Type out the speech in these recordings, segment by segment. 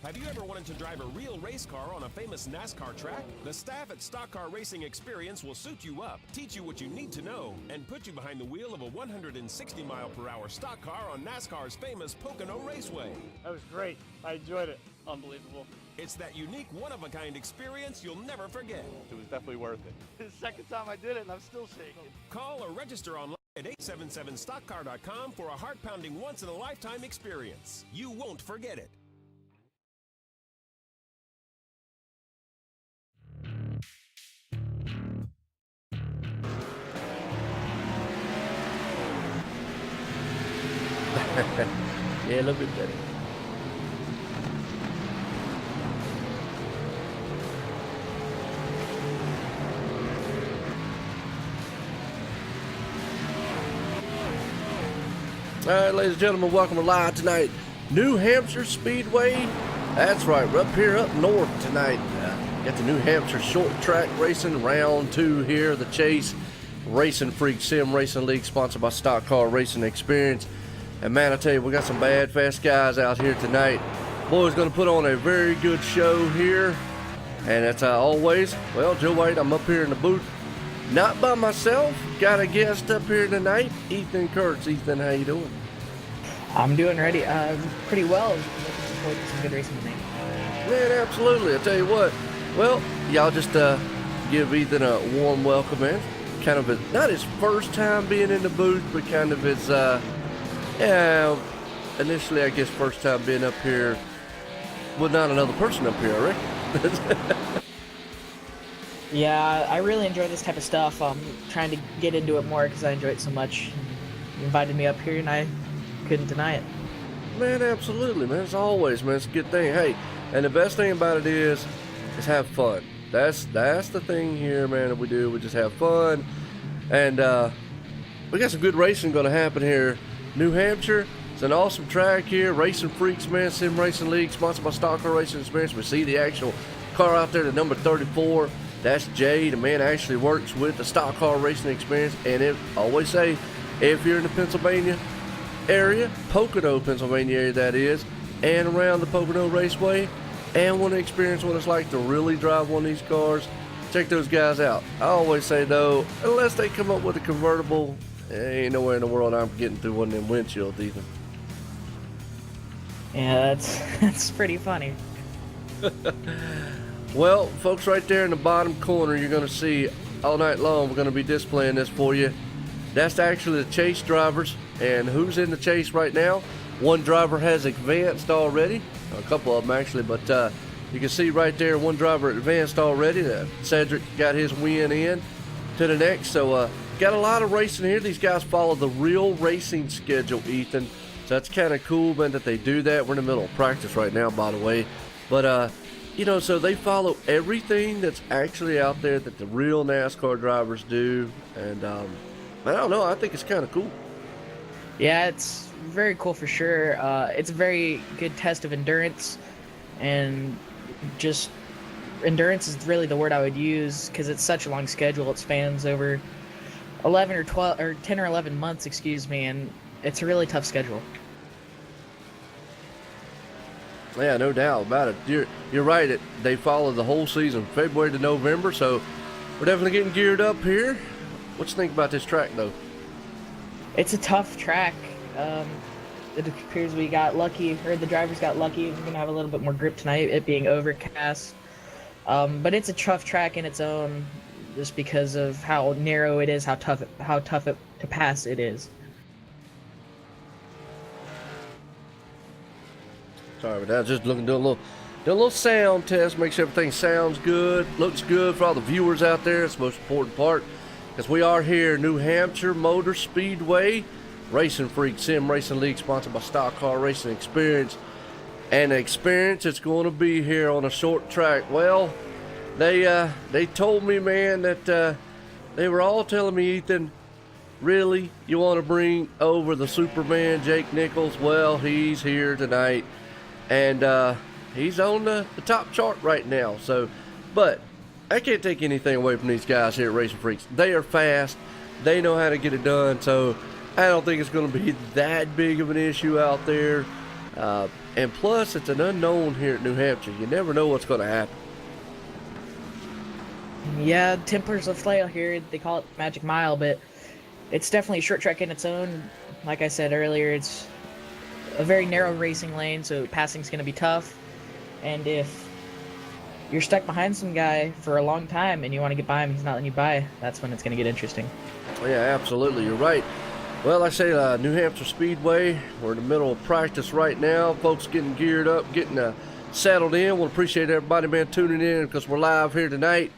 Have you ever wanted to drive a real race car on a famous NASCAR track? The staff at Stock Car Racing Experience will suit you up, teach you what you need to know, and put you behind the wheel of a 160-mile-per-hour stock car on NASCAR's famous Pocono Raceway. That was great. I enjoyed it. Unbelievable. It's that unique, one-of-a-kind experience you'll never forget. It was definitely worth it. It's the second time I did it, and I'm still shaking. Call or register online at 877stockcar.com for a heart-pounding, once-in-a-lifetime experience. You won't forget it. Yeah, a little bit better. All right, ladies and gentlemen, welcome to live tonight. New Hampshire Speedway. That's right, we're up here up north tonight. Got the New Hampshire Short Track Racing Round 2 here, the Chase RacinFreeks Sim Racing League, sponsored by Stock Car Racing Experience. And man, I tell you, we got some bad, fast guys out here tonight. Boys going to put on a very good show here. And as always, well, Joe White, I'm up here in the booth. Not by myself. Got a guest up here tonight, Ethan Kurtz. Ethan, how you doing? I'm doing pretty well. Looking forward to some good racing tonight. Man, absolutely. I tell you what. Well, y'all just give Ethan a warm welcome, man. Kind of not his first time being in the booth, but kind of his, initially, I guess, first time being up here. Well, not another person up here, I reckon. Yeah, I really enjoy this type of stuff. I'm trying to get into it more because I enjoy it so much. You invited me up here, and I couldn't deny it. Man, absolutely, man. As always, man, it's a good thing. Hey, and the best thing about it is have fun. That's the thing here, man, that we do. We just have fun. And we got some good racing going to happen here. New Hampshire, it's an awesome track here. RacinFreeks, man, Sim Racing League, sponsored by Stock Car Racing Experience. We see the actual car out there, the number 34. That's Jay. The man actually works with the Stock Car Racing Experience. And I always say, if you're in the Pennsylvania area, Pocono, Pennsylvania area that is, and around the Pocono Raceway, and want to experience what it's like to really drive one of these cars, check those guys out. I always say, though, unless they come up with a convertible, ain't nowhere in the world I'm getting through one of them windshields, Ethan. Yeah, that's pretty funny. Well, folks, right there in the bottom corner, you're going to see all night long, we're going to be displaying this for you. That's actually the chase drivers. And who's in the chase right now? One driver has advanced already. A couple of them, actually. But you can see right there, one driver advanced already. Cedric got his win in to the next. So got a lot of racing here. These guys follow the real racing schedule, Ethan. So that's kind of cool, man, that they do that. We're in the middle of practice right now, by the way. But, you know, so they follow everything that's actually out there that the real NASCAR drivers do. And, I don't know. I think it's kind of cool. Yeah, it's very cool for sure. It's a very good test of endurance, and just endurance is really the word I would use because it's such a long schedule. It spans over 11 or 12 or 10 or 11 months, excuse me, and it's a really tough schedule. Yeah, no doubt about it. You're right. They follow the whole season, February to November, so we're definitely getting geared up here. What you think about this track, though? It's a tough track. It appears we got lucky, or the drivers got lucky. We're gonna have a little bit more grip tonight, it being overcast. But it's a tough track in its own, just because of how narrow it is, how tough it to pass it is. Sorry about that. Just doing a little sound test, make sure everything sounds good, looks good for all the viewers out there. It's the most important part. Because we are here, New Hampshire Motor Speedway, RacinFreeks Sim Racing League, sponsored by Stock Car Racing Experience. And the experience it's going to be here on a short track. Well, they told me, man, that they were all telling me, Ethan, really, you want to bring over the Superman, Jake Nichols? Well, he's here tonight. And he's on the top chart right now. So, but I can't take anything away from these guys here at RacinFreeks. They are fast. They know how to get it done. So I don't think it's going to be that big of an issue out there. And plus, it's an unknown here at New Hampshire. You never know what's going to happen. Yeah, Templars of Flail here, they call it Magic Mile, but it's definitely a short track in its own. Like I said earlier, it's a very narrow racing lane, so passing's going to be tough. And if you're stuck behind some guy for a long time and you want to get by him, he's not letting you by, that's when it's going to get interesting. Oh, yeah, absolutely. You're right. Well, I say New Hampshire Speedway. We're in the middle of practice right now. Folks getting geared up, getting settled in. We'll appreciate everybody, man, tuning in because we're live here tonight.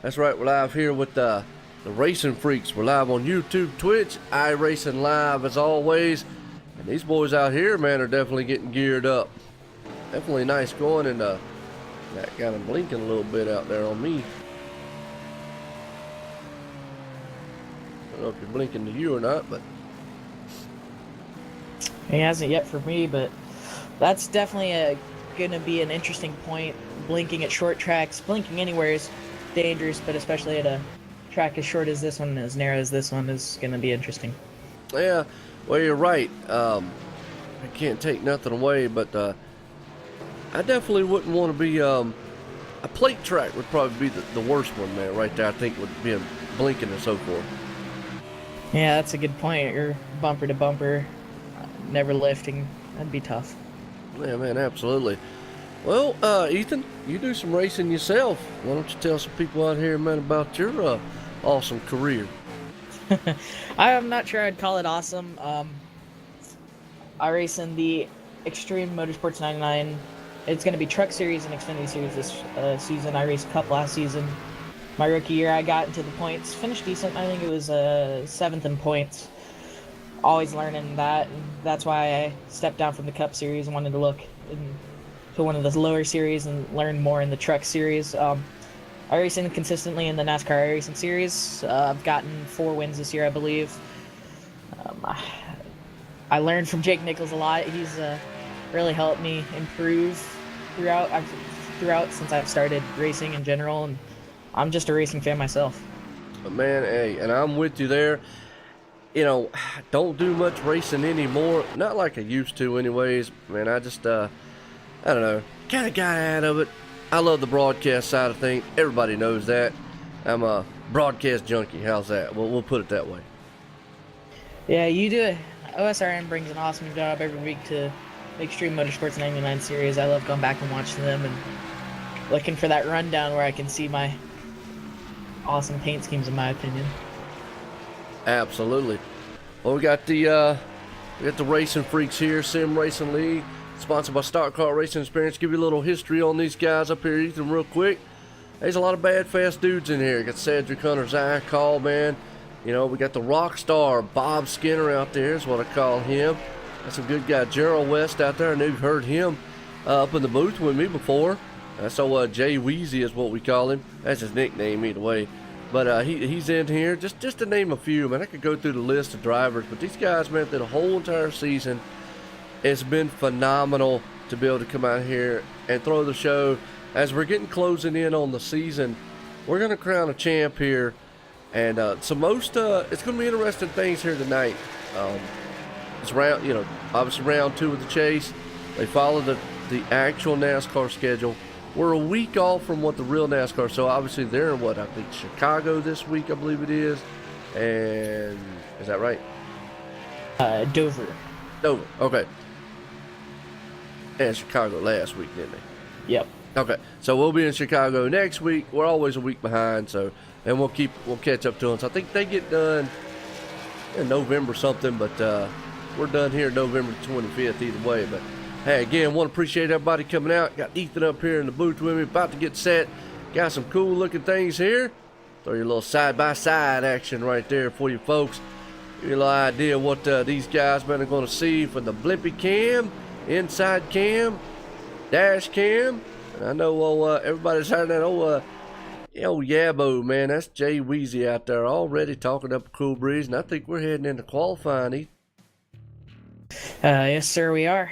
That's right, we're live here with the Racing Freaks. We're live on YouTube, Twitch, iRacing Live as always. And these boys out here, man, are definitely getting geared up. Definitely nice going, and that kind of blinking a little bit out there on me. I don't know if you're blinking to you or not, but He hasn't yet for me, but that's definitely going to be an interesting point. Blinking at short tracks, blinking anywhere is dangerous, but especially at a track as short as this one, as narrow as this one, is going to be interesting. yeah, well, you're right. I can't take nothing away, but I definitely wouldn't want to be a plate track would probably be the worst one there, right there. I think would be blinking and so forth. Yeah, that's a good point. You're bumper to bumper, never lifting. That'd be tough. Yeah, man, absolutely. Well, Ethan, you do some racing yourself. Why don't you tell some people out here, man, about your awesome career? I'm not sure I'd call it awesome. I race in the Extreme Motorsports 99. It's going to be Truck Series and Xfinity Series this season. I raced Cup last season. My rookie year, I got into the points, finished decent. I think it was 7th in points. Always learning that, and that's why I stepped down from the Cup Series and wanted to look to one of the lower series and learn more in the Truck Series. I race consistently in the NASCAR iRacing Series. I've gotten 4 wins this year, I believe. I learned from Jake Nichols a lot. He's really helped me improve throughout since I've started racing in general, and I'm just a racing fan myself. Man, hey, and I'm with you there. You know, don't do much racing anymore. Not like I used to anyways. Man, I just, I don't know, kind of got out of it. I love the broadcast side of things. Everybody knows that. I'm a broadcast junkie. How's that? Well, we'll put it that way. Yeah, you do it. OSRN brings an awesome job every week to the Extreme Motorsports 99 series. I love going back and watching them and looking for that rundown where I can see my awesome paint schemes, in my opinion. Absolutely. Well, we got the Racing Freaks here, Sim Racing League, sponsored by Stock Car Racing Experience. Give you a little history on these guys up here, Ethan, real quick. There's a lot of bad, fast dudes in here. Got Cedric Hunter's eye call, man. You know, we got the rock star Bob Skinner out there, is what I call him. That's a good guy. Gerald West out there. I know you've heard him up in the booth with me before. So Jay Weezy is what we call him. That's his nickname either way. But he's in here. Just to name a few, man. I could go through the list of drivers. But these guys, man, through the whole entire season, it's been phenomenal to be able to come out here and throw the show. As we're getting closing in on the season, we're going to crown a champ here. And it's going to be interesting things here tonight. It's round, obviously round 2 of the chase. They follow the actual NASCAR schedule. We're a week off from what the real NASCAR, so obviously they're in I think Chicago this week, I believe it is. And is that right? Dover. Okay. And Chicago last week, didn't they? Yep. Okay, so we'll be in Chicago next week. We're always a week behind, and we'll catch up to them. So I think they get done in November something, but we're done here November 25th either way. But hey, again, want to appreciate everybody coming out. Got Ethan up here in the booth with me, about to get set. Got some cool looking things here. Throw your little side by side action right there for you folks. Give you a little idea what these guys are going to see from the blimpy cam, inside cam, dash cam. And I know everybody's heard that old Yabo, man. That's Jay Weezy out there already talking up a cool breeze, and I think we're heading into qualifying. Yes, sir, we are.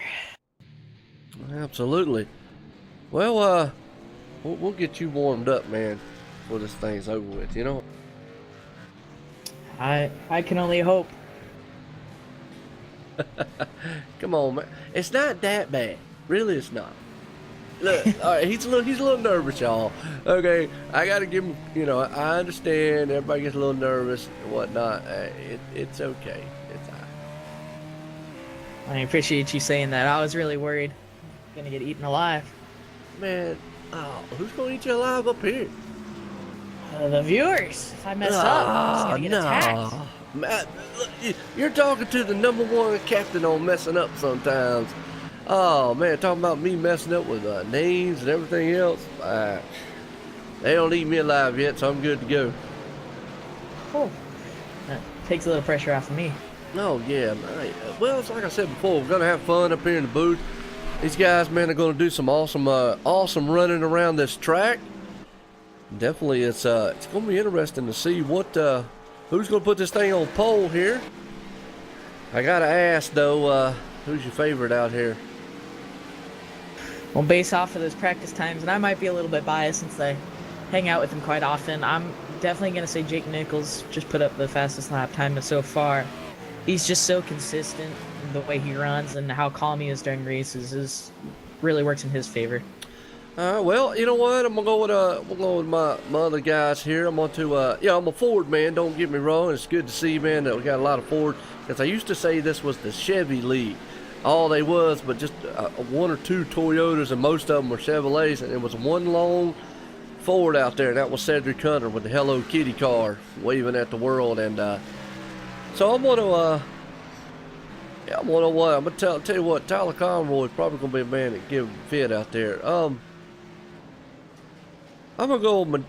Absolutely. Well, we'll get you warmed up, man, before this thing's over with, you know? I can only hope. Come on, man. It's not that bad. Really, it's not. Look, all right, he's a little nervous, y'all. Okay, I gotta give him. You know, I understand. Everybody gets a little nervous and whatnot. It's okay. It's all right. I appreciate you saying that. I was really worried. I'm gonna get eaten alive. Man, who's gonna eat you alive up here? The viewers. If I mess up, I'm just gonna get attacked. Man, look, you're talking to the #1 captain on messing up sometimes. Oh man, talking about me messing up with names and everything else. They don't eat me alive yet, so I'm good to go. Cool. That takes a little pressure off of me. Oh yeah, man. Well, it's like I said before, we're gonna have fun up here in the booth. These guys, man, are gonna do some awesome running around this track. Definitely, it's gonna be interesting to see who's gonna put this thing on pole here. I gotta ask though, who's your favorite out here? Well, based off of those practice times, and I might be a little bit biased since I hang out with him quite often, I'm definitely going to say Jake Nichols just put up the fastest lap time so far. He's just so consistent in the way he runs, and how calm he is during races really works in his favor. Well, you know what? I'm gonna go with my other guys here. I'm I'm a Ford man. Don't get me wrong. It's good to see, man, that we got a lot of Ford. Because I used to say this was the Chevy League. All they was, but just one or two Toyotas, and most of them were Chevrolets, and there was one long Ford out there, and that was Cedric Hunter with the Hello Kitty car waving at the world. And so I'm gonna tell you what, Tyler Conroy is probably gonna be a man that give a fit out there. I'm gonna go with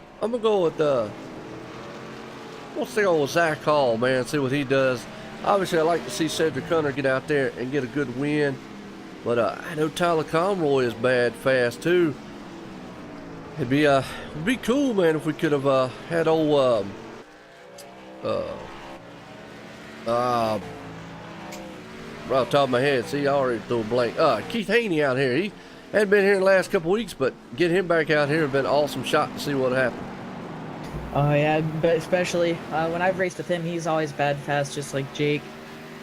let's say old Zach Hall, man, see what he does. Obviously, I like to see Cedric Hunter get out there and get a good win. But I know Tyler Conroy is bad fast, too. It'd be cool, man, if we could have had old... right off the top of my head, see, I already threw a blank. Keith Haney out here. He hadn't been here in the last couple weeks, but get him back out here would have been an awesome shot to see what happened. Oh yeah, but especially when I've raced with him, he's always bad fast, just like Jake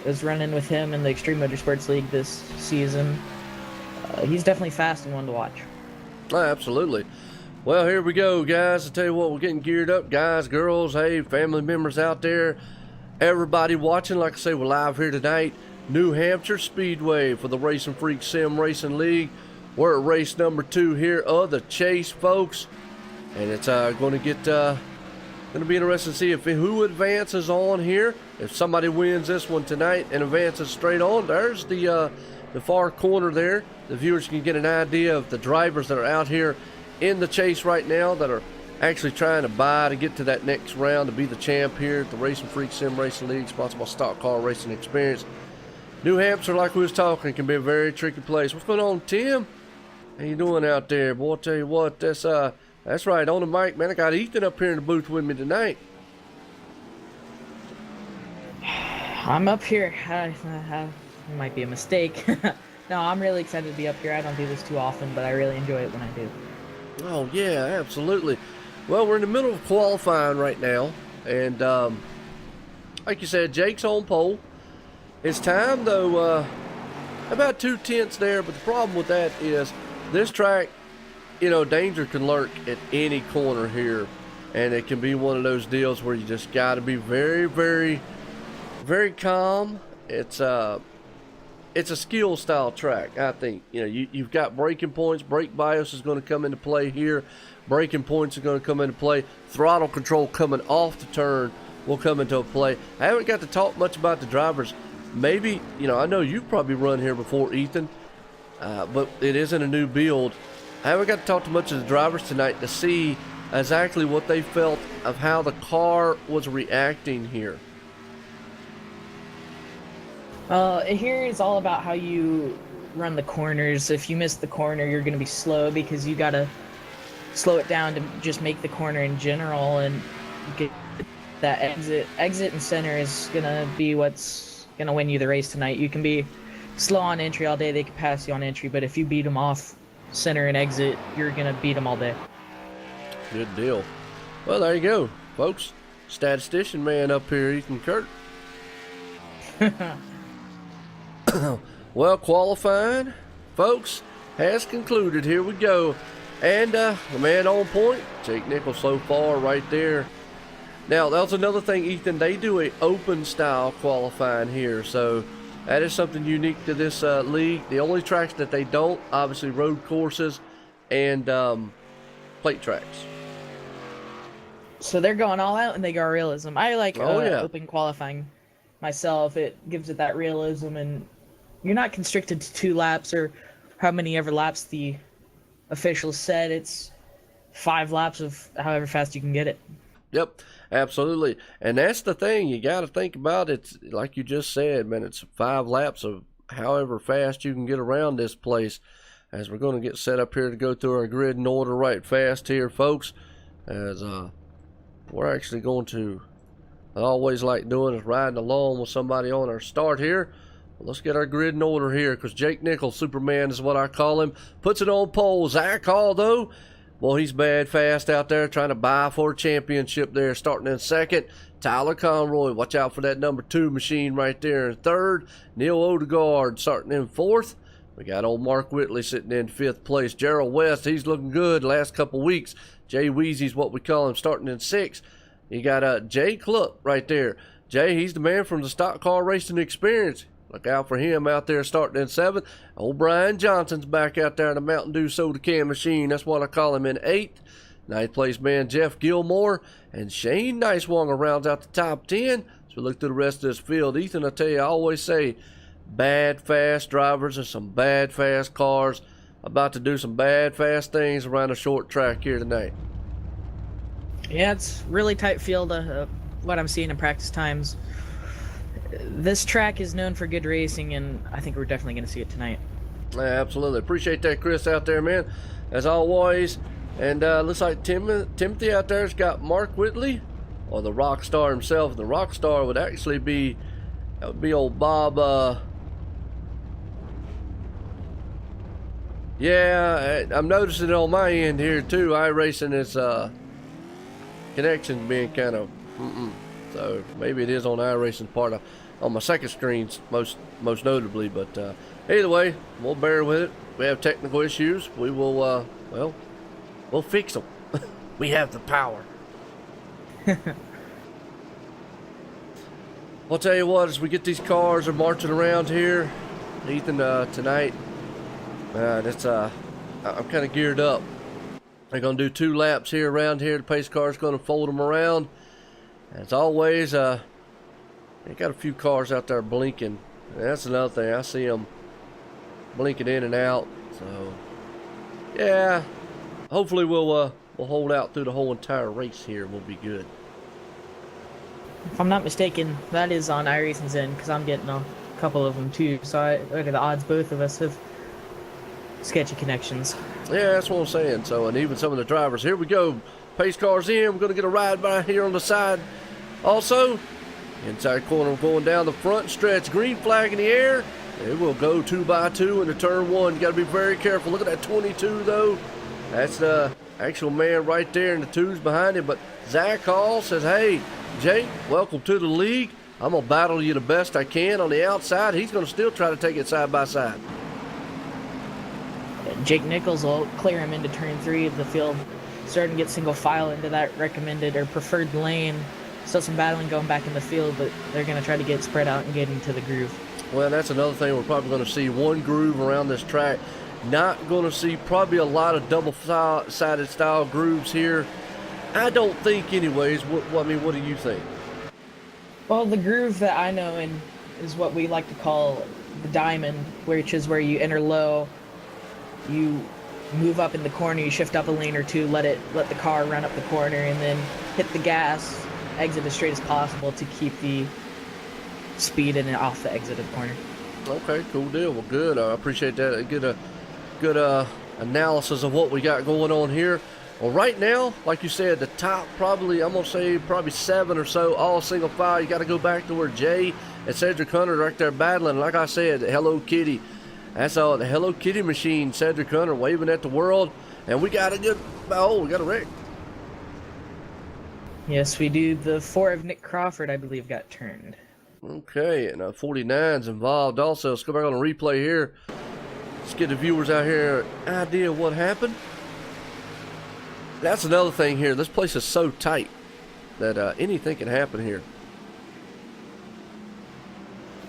is running with him in the Extreme Motorsports League this season. He's definitely fast and one to watch. Absolutely. Well, here we go, guys. I tell you what, we're getting geared up, guys, girls, hey, family members out there, everybody watching. Like I say, we're live here tonight, New Hampshire Speedway for the RacinFreeks Sim Racing League. We're at race number 2 here of the Chase, folks, and it's going to be interesting to see who advances on here. If somebody wins this one tonight and advances straight on, there's the far corner there. The viewers can get an idea of the drivers that are out here in the chase right now that are actually trying to buy to get to that next round to be the champ here at the RacinFreeks Sim Racing League, sponsored by Stock Car Racing Experience. New Hampshire, like we was talking, can be a very tricky place. What's going on, Tim? How you doing out there? Boy, I'll tell you what, that's right, on the mic, man. I got Ethan up here in the booth with me tonight. I'm up here. It might be a mistake. No, I'm really excited to be up here. I don't do this too often, but I really enjoy it when I do. Oh, yeah, absolutely. Well, we're in the middle of qualifying right now, and like you said, Jake's on pole. It's time, though, about 2/10 there, but the problem with that is this track, you know, danger can lurk at any corner here, and it can be one of those deals where you just got to be very, very, very calm. It's a skill style track, I think. You know, you've got braking points. Brake bias is going to come into play here. Braking points are going to come into play. Throttle control coming off the turn will come into play. I haven't got to talk much about the drivers. Maybe, you know, I know you've probably run here before, Ethan, but it isn't a new build. I haven't got to talk to much of the drivers tonight to see exactly what they felt of how the car was reacting here. Here is all about how you run the corners. If you miss the corner, you're going to be slow because you got to slow it down to just make the corner in general and get that exit. Exit and center is going to be what's going to win you the race tonight. You can be slow on entry all day. They can pass you on entry, but if you beat them off center and exit, you're going to beat them all day. Good deal. Well, there you go, folks. Statistician man up here, Ethan Kurt. Well, qualifying, folks, has concluded. Here we go. And the man on point, Jake Nichols so far right there. Now, that was another thing, Ethan. They do a open style qualifying here. So that is something unique to this league. The only tracks that they don't, obviously road courses and plate tracks. So they're going all out and they go realism. I like open qualifying myself. It gives it that realism, and you're not constricted to 2 laps or how many ever laps the officials said. It's 5 laps of however fast you can get it. Yep, absolutely. And that's the thing you got to think about. It's like you just said, man, it's 5 laps of however fast you can get around this place. As we're going to get set up here to go through our grid in order right fast here, folks. As we're actually going to, I always like doing is riding along with somebody on our start here. Well, let's get our grid in order here, because Jake Nichols, Superman is what I call him, puts it on pole. Zach Hall, though, well, he's bad fast out there trying to buy for a championship there, starting in second. Tyler Conroy, watch out for that number 2 machine right there in third. Neil Odegaard starting in fourth. We got old Mark Whitley sitting in 5th place. Gerald West, he's looking good the last couple weeks. Jay Weezy's what we call him, starting in 6th. You got Jay Cluck right there. Jay, he's the man from the stock car racing experience. Look out for him out there starting in 7th. Old Brian Johnson's back out there in the Mountain Dew soda can machine. That's what I call him in 8th. 9th place man Jeff Gilmore. And Shane Nicewanger rounds out the top 10. So we look through the rest of this field. Ethan, I tell you, I always say bad fast drivers and some bad fast cars about to do some bad fast things around a short track here tonight. Yeah, it's really tight field. What I'm seeing in practice times. This track is known for good racing, and I think we're definitely going to see it tonight. Yeah, absolutely. Appreciate that, Chris, out there, man, as always. And looks like Timothy out there's got Mark Whitley, or the rock star himself. The rock star would actually be, that would be old Bob. Yeah, I'm noticing it on my end here too. iRacing is connection being kind of so maybe it is on iRacing part of, on my second screens most notably, but either way, we'll bear with it. We have technical issues. We will well, we'll fix them. We have the power. I'll tell you what, as we get these cars are marching around here, Ethan, tonight, that's I'm kind of geared up. They're going to do 2 laps here around here. The pace car's going to fold them around. As always, they got a few cars out there blinking. And that's another thing. I see them blinking in and out. So, yeah, hopefully we'll hold out through the whole entire race here. We'll be good. If I'm not mistaken, that is on iRacing's end, because I'm getting a couple of them too. So look at the odds both of us have sketchy connections. Yeah, that's what I'm saying. So, and even some of the drivers. Here we go. Pace car's in. We're going to get a ride by here on the side. Also, inside corner going down the front stretch. Green flag in the air. It will go 2 by 2 into turn 1. You got to be very careful. Look at that 22 though. That's the actual man right there, and the 2's behind him. But Zach Hall says, hey, Jake, welcome to the league. I'm going to battle you the best I can on the outside. He's going to still try to take it side by side. Jake Nichols will clear him into turn 3 of the field, starting to get single file into that recommended or preferred lane. Still some battling going back in the field, but they're going to try to get spread out and get into the groove. Well, that's another thing. We're probably going to see one groove around this track. Not going to see probably a lot of double-sided style grooves here. I don't think anyways. What do you think? Well, the groove that I know in is what we like to call the diamond, which is where you enter low, you move up in the corner, you shift up a lane or 2, let the car run up the corner, and then hit the gas, exit as straight as possible to keep the speed in and off the exit of the corner. Okay, cool deal. Well, good. I appreciate that. Good analysis of what we got going on here. Well, right now, like you said, the top probably, I'm going to say probably 7 or so, all single file. You got to go back to where Jay and Cedric Hunter are right there battling. Like I said, the Hello Kitty. That's all, the Hello Kitty machine, Cedric Hunter waving at the world. And we got we got a wreck. Yes, we do. The 4 of Nick Crawford, I believe, got turned. Okay, and 49's involved also. Let's go back on a replay here. Let's get the viewers out here an idea of what happened. That's another thing here. This place is so tight that anything can happen here.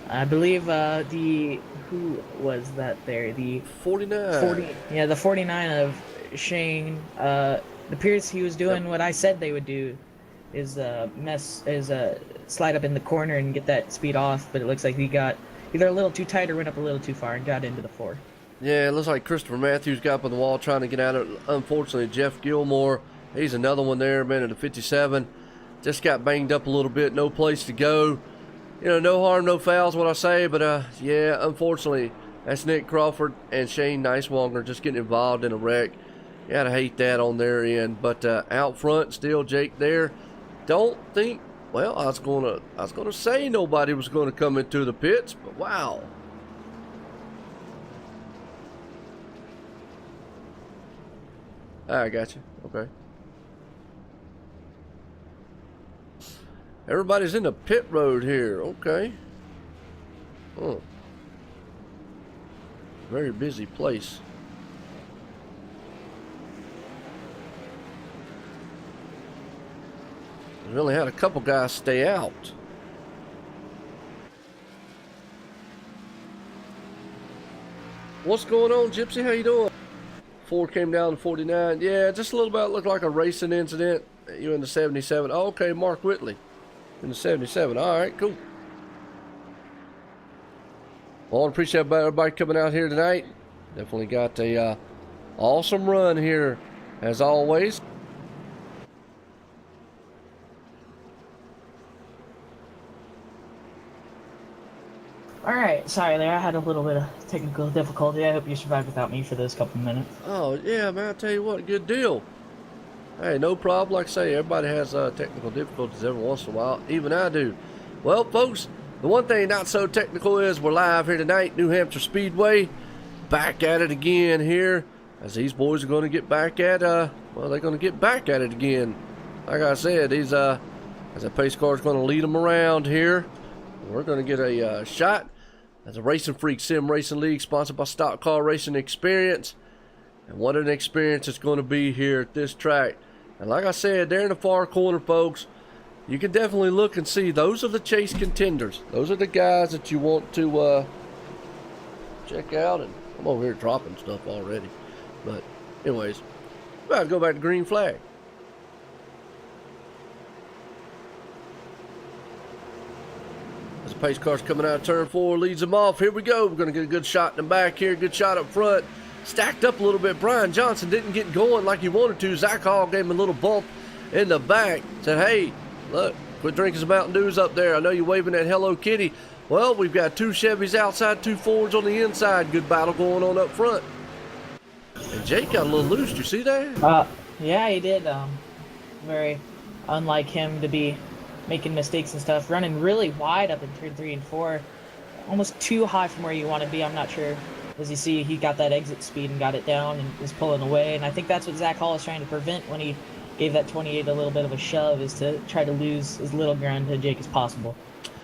I believe who was that there? The 49. Yeah, the 49 of Shane. Appears he was doing what I said they would do, is slide up in the corner and get that speed off. But it looks like he got either a little too tight or went up a little too far and got into the 4. Yeah, it looks like Christopher Matthews got up on the wall trying to get out of it. Unfortunately, Jeff Gilmore, he's another one there, man, at the 57. Just got banged up a little bit, no place to go. You know, no harm, no fouls, what I say. But, yeah, unfortunately, that's Nick Crawford and Shane Nicewonger just getting involved in a wreck. You gotta hate that on their end. But out front, still Jake there. Don't think, well, I was gonna say nobody was gonna come into the pits, but wow. I got you. Okay. Everybody's in the pit road here. Okay. Oh. Very busy place. We only had a couple guys stay out. What's going on, Gypsy? How you doing? 4 came down to 49. Yeah, just a little bit looked like a racing incident. You in the 77. Oh, okay, Mark Whitley in the 77. All right, cool. Well, I appreciate everybody coming out here tonight. Definitely got a awesome run here, as always. Alright, sorry there, I had a little bit of technical difficulty. I hope you survived without me for those couple minutes. Oh, yeah, man, I tell you what, good deal. Hey, no problem. Like I say, everybody has technical difficulties every once in a while. Even I do. Well, folks, the one thing not so technical is we're live here tonight, New Hampshire Speedway. Back at it again here, as these boys are going to get back at, well, they're going to get back at it again. Like I said, these, as a pace car is going to lead them around here. We're going to get a shot as a RacinFreeks Sim Racing League, sponsored by Stock Car Racing Experience. And what an experience it's going to be here at this track. And like I said, there in the far corner, folks, you can definitely look and see those are the chase contenders. Those are the guys that you want to check out. And I'm over here dropping stuff already. But anyways, we're about to go back to green flag. As the pace car's coming out of turn 4, leads them off. Here we go. We're going to get a good shot in the back here. Good shot up front. Stacked up a little bit. Brian Johnson didn't get going like he wanted to. Zach Hall gave him a little bump in the back. Said, hey, look, quit drinking some Mountain Dews up there. I know you're waving at Hello Kitty. Well, we've got 2 Chevys outside, 2 Fords on the inside. Good battle going on up front. And Jake got a little loose. You see that? Yeah, he did. Very unlike him to be making mistakes and stuff. Running really wide up in turn 3 and 4. Almost too high from where you want to be. I'm not sure. As you see, he got that exit speed and got it down and is pulling away. And I think that's what Zach Hall is trying to prevent when he gave that 28 a little bit of a shove, is to try to lose as little ground to Jake as possible.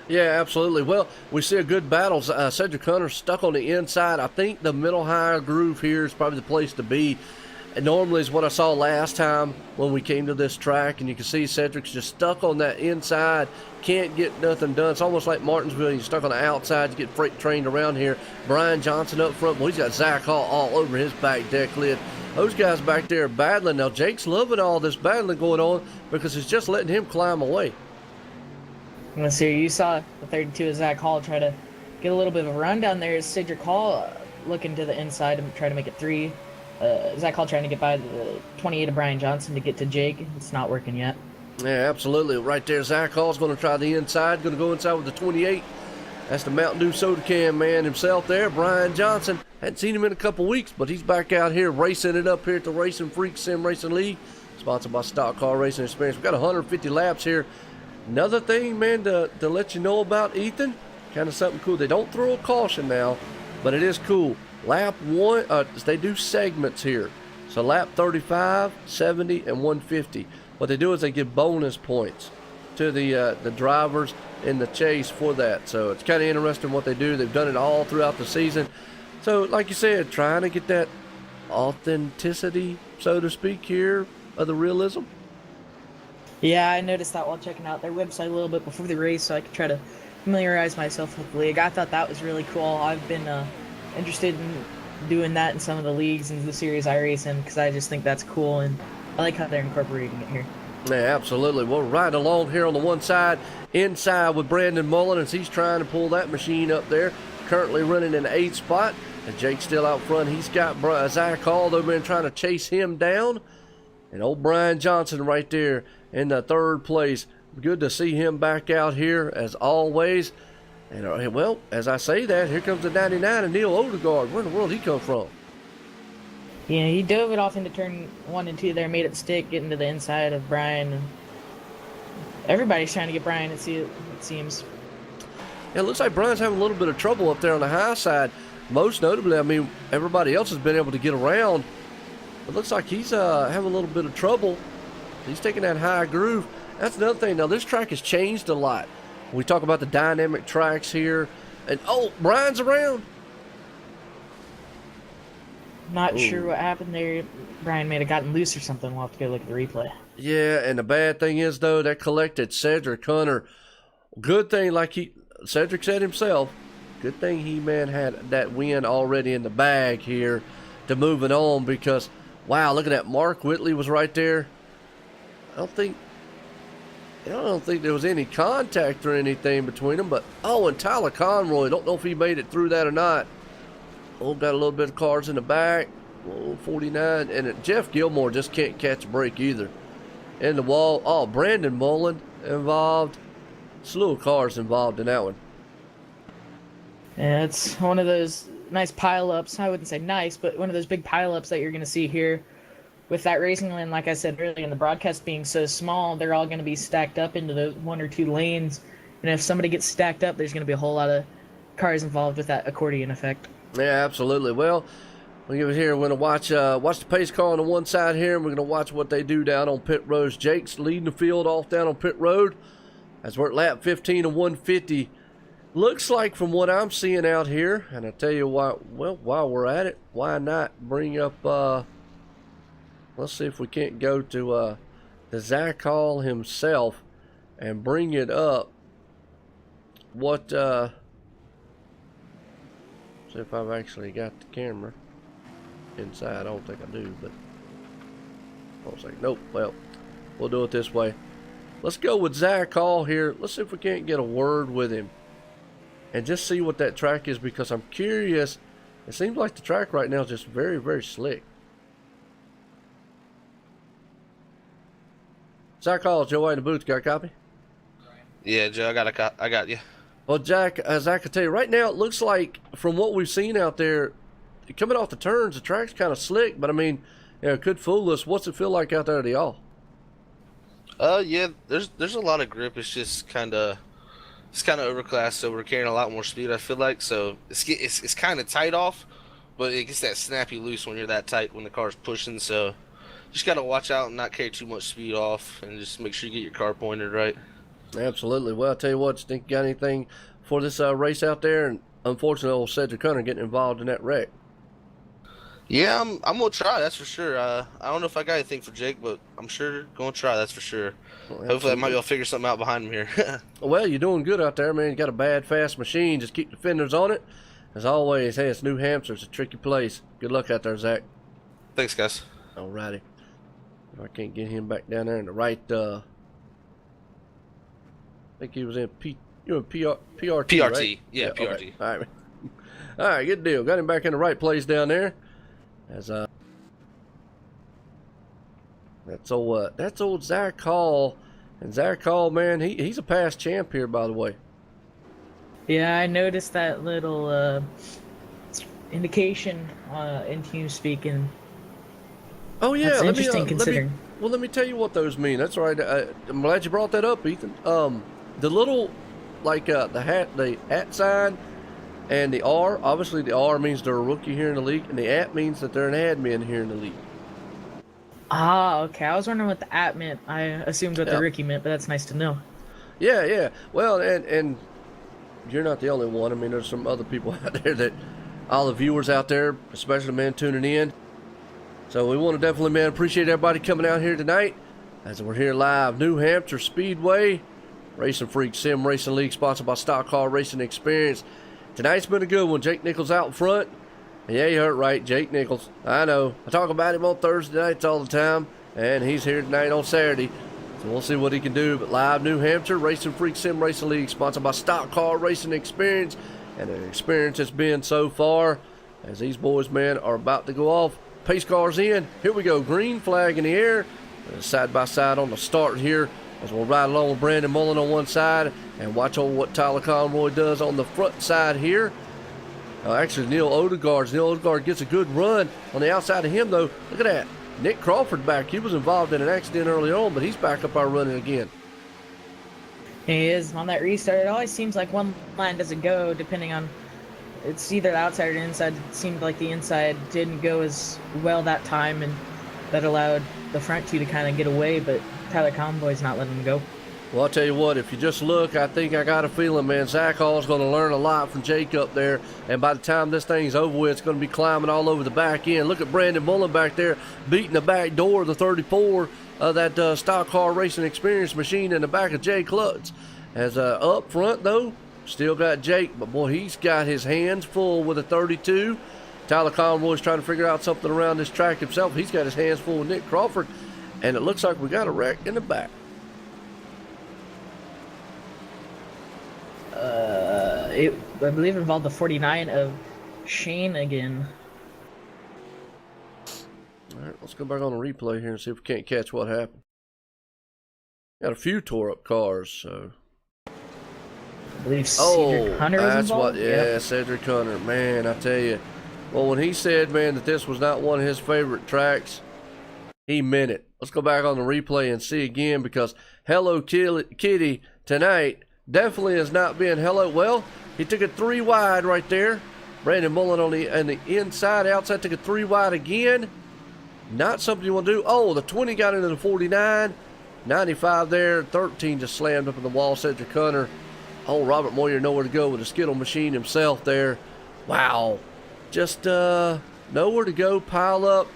Yeah, absolutely. Well, we see a good battle. Cedric Hunter stuck on the inside. I think the middle higher groove here is probably the place to be. And normally is what I saw last time when we came to this track, and you can see Cedric's just stuck on that inside, can't get nothing done. It's almost like Martinsville. He's stuck on the outside to get freight trained around here. Brian Johnson up front. Well, he's got Zach Hall all over his back deck lid. Those guys back there are battling. Now, Jake's loving all this battling going on because it's just letting him climb away. Let's see, you saw the 32 of Zach Hall try to get a little bit of a run down there. Is Cedric Hall looking to the inside and try to make it 3. Zach Hall trying to get by the 28 of Brian Johnson to get to Jake. It's not working yet. Yeah, absolutely. Right there, Zach Hall's going to try the inside. Going to go inside with the 28. That's the Mountain Dew soda can man himself there, Brian Johnson. Hadn't seen him in a couple weeks, but he's back out here racing it up here at the RacinFreeks Sim Racing League, sponsored by Stock Car Racing Experience. We've got 150 laps here. Another thing, man, to let you know about Ethan, kind of something cool. They don't throw a caution now, but it is cool. Lap 1, they do segments here. So lap 35, 70, and 150. What they do is they give bonus points to the drivers in the chase for that. So it's kind of interesting what they do. They've done it all throughout the season. So like you said, trying to get that authenticity, so to speak, here of the realism. Yeah, I noticed that while checking out their website a little bit before the race, so I could try to familiarize myself with the league. I thought that was really cool. I've been interested in doing that in some of the leagues and the series I race in, because I just think that's cool, and I like how they're incorporating it here. Yeah, absolutely. We're right along here on the one side, inside with Brandon Mullen as he's trying to pull that machine up there. Currently running in the 8th spot. And Jake's still out front. He's got Zach Hall. They've been trying to chase him down. And old Brian Johnson right there in the 3rd place. Good to see him back out here as always. And well, as I say that, here comes the 99 and Neil Odegaard. Where in the world he come from? Yeah, he dove it off into turn 1 and 2 there, made it stick, getting to the inside of Brian. And everybody's trying to get Brian, it seems. Yeah, it looks like Brian's having a little bit of trouble up there on the high side. Most notably, I mean, everybody else has been able to get around. It looks like he's having a little bit of trouble. He's taking that high groove. That's another thing. Now, this track has changed a lot. We talk about the dynamic tracks here. And, oh, Brian's around. Not sure what happened there. Brian may have gotten loose or something. We'll have to go look at the replay. Yeah, and the bad thing is, though, that collected Cedric Hunter. Good thing, like Cedric said himself, good thing he, man, had that win already in the bag here to moving on because, wow, look at that. Mark Whitley was right there. I don't think there was any contact or anything between them, but, oh, and Tyler Conroy, don't know if he made it through that or not. Oh, got a little bit of cars in the back. Oh, 49. And Jeff Gilmore just can't catch a break either. In the wall. Oh, Brandon Mullen involved. Slew of cars involved in that one. Yeah, it's one of those nice pile-ups. I wouldn't say nice, but one of those big pile-ups that you're going to see here. With that racing lane, like I said earlier, in the broadcast being so small, they're all going to be stacked up into the 1 or 2 lanes. And if somebody gets stacked up, there's going to be a whole lot of cars involved with that accordion effect. Yeah, absolutely. Well, we're going to watch the pace car on the one side here, and we're going to watch what they do down on pit road. Jake's leading the field off down on pit road as we're at lap 15 of 150. Looks like from what I'm seeing out here, and I tell you why. Well, while we're at it, why not bring up? Let's see if we can't go to the Zach Hall himself and bring it up. What? See if I've actually got the camera inside. I don't think I do, but I was like, nope. Well, we'll do it this way. Let's go with Zach Hall here. Let's see if we can't get a word with him and just see what that track is, because I'm curious. It seems like the track right now is just very, very slick. Zach Hall, Joe White in the booth. Got a copy? Yeah, Joe, I got you. Well, Jack, as I can tell you, right now it looks like from what we've seen out there, coming off the turns, the track's kind of slick, but I mean, it could fool us. What's it feel like out there to y'all? Yeah, there's a lot of grip. It's just kind of overclass, so we're carrying a lot more speed, I feel like. So it's kind of tight off, but it gets that snappy loose when you're that tight when the car's pushing. So just got to watch out and not carry too much speed off, and just make sure you get your car pointed right. Absolutely. Well, I'll tell you what, think you got anything for this race out there? And unfortunately, old Cedric Hunter getting involved in that wreck. Yeah, I'm gonna try. That's for sure. I don't know if I got anything for Jake, but I'm sure gonna try. That's for sure. Well, hopefully, I might be able to figure something out behind him here. Well, you're doing good out there, man. You got a bad, fast machine. Just keep the fenders on it. As always, hey, it's New Hampshire. It's a tricky place. Good luck out there, Zach. Thanks, guys. Alrighty. If I can't get him back down there in the right. I think he was in PRT. PRT, right? yeah, PRT. Okay. All right, good deal. Got him back in the right place down there. As that's old Zach Hall, and Zach Hall, man, he's a past champ here, by the way. Yeah, I noticed that little indication in TeamSpeak, and oh yeah, that's interesting considering. Let me tell you what those mean. That's right. I'm glad you brought that up, Ethan. The little, like the @ sign and the R. Obviously, the R means they're a rookie here in the league, and the @ means that they're an admin here in the league. Ah, okay. I was wondering what the @ meant. I assumed what the rookie meant, but that's nice to know. Yeah. Well, and you're not the only one. I mean, there's some other people out there that, all the viewers out there, especially, man, tuning in. So we want to definitely, man, appreciate everybody coming out here tonight as we're here live, New Hampshire Speedway, RacinFreeks Sim Racing League, sponsored by Stock Car Racing Experience. Tonight's been a good one. Jake Nichols out in front. Yeah, you heard right, Jake Nichols. I know. I talk about him on Thursday nights all the time, and he's here tonight on Saturday. So we'll see what he can do. But live New Hampshire, RacinFreeks Sim Racing League, sponsored by Stock Car Racing Experience. And an experience it's been so far, as these boys, man, are about to go off. Pace cars in. Here we go. Green flag in the air. Side by side on the start here, as we'll ride along with Brandon Mullen on one side and watch on what Tyler Conroy does on the front side here. Actually, Neil Odegaard gets a good run on the outside of him, though. Look at that. Nick Crawford back. He was involved in an accident early on, but he's back up our running again. He is on that restart. It always seems like one line doesn't go, depending on, it's either the outside or the inside. It seemed like the inside didn't go as well that time, and that allowed the front two to kind of get away, but Tyler Convoy's not letting them go. Well, I'll tell you what, if you just look, I think I got a feeling, man, Zach Hall's going to learn a lot from Jake up there, and by the time this thing's over with, it's going to be climbing all over the back end. Look at Brandon Mullen back there beating the back door of the 34 of that Stock Car Racing Experience machine in the back of Jay Klutz. As up front, though, still got Jake, but boy, he's got his hands full with a 32. Tyler Conroy's trying to figure out something around this track himself. He's got his hands full with Nick Crawford, and it looks like we got a wreck in the back. I believe it involved the 49 of Shane again. All right, let's go back on the replay here and see if we can't catch what happened. Got a few tore up cars, so. I believe Cedric Hunter was that's involved? what, yeah, Cedric Hunter. Man, I tell you. Well, when he said, man, that this was not one of his favorite tracks, he meant it. Let's go back on the replay and see again, because Hello Kitty tonight definitely has not been hello. Well, he took it 3 wide right there. Brandon Mullen on the inside, outside, took it 3 wide again. Not something you want to do. Oh, the 20 got into the 49. 95 there. 13 just slammed up in the wall. Cedric Hunter. Oh, Robert Moyer nowhere to go with the Skittle machine himself there. Wow. Just nowhere to go. Pile up.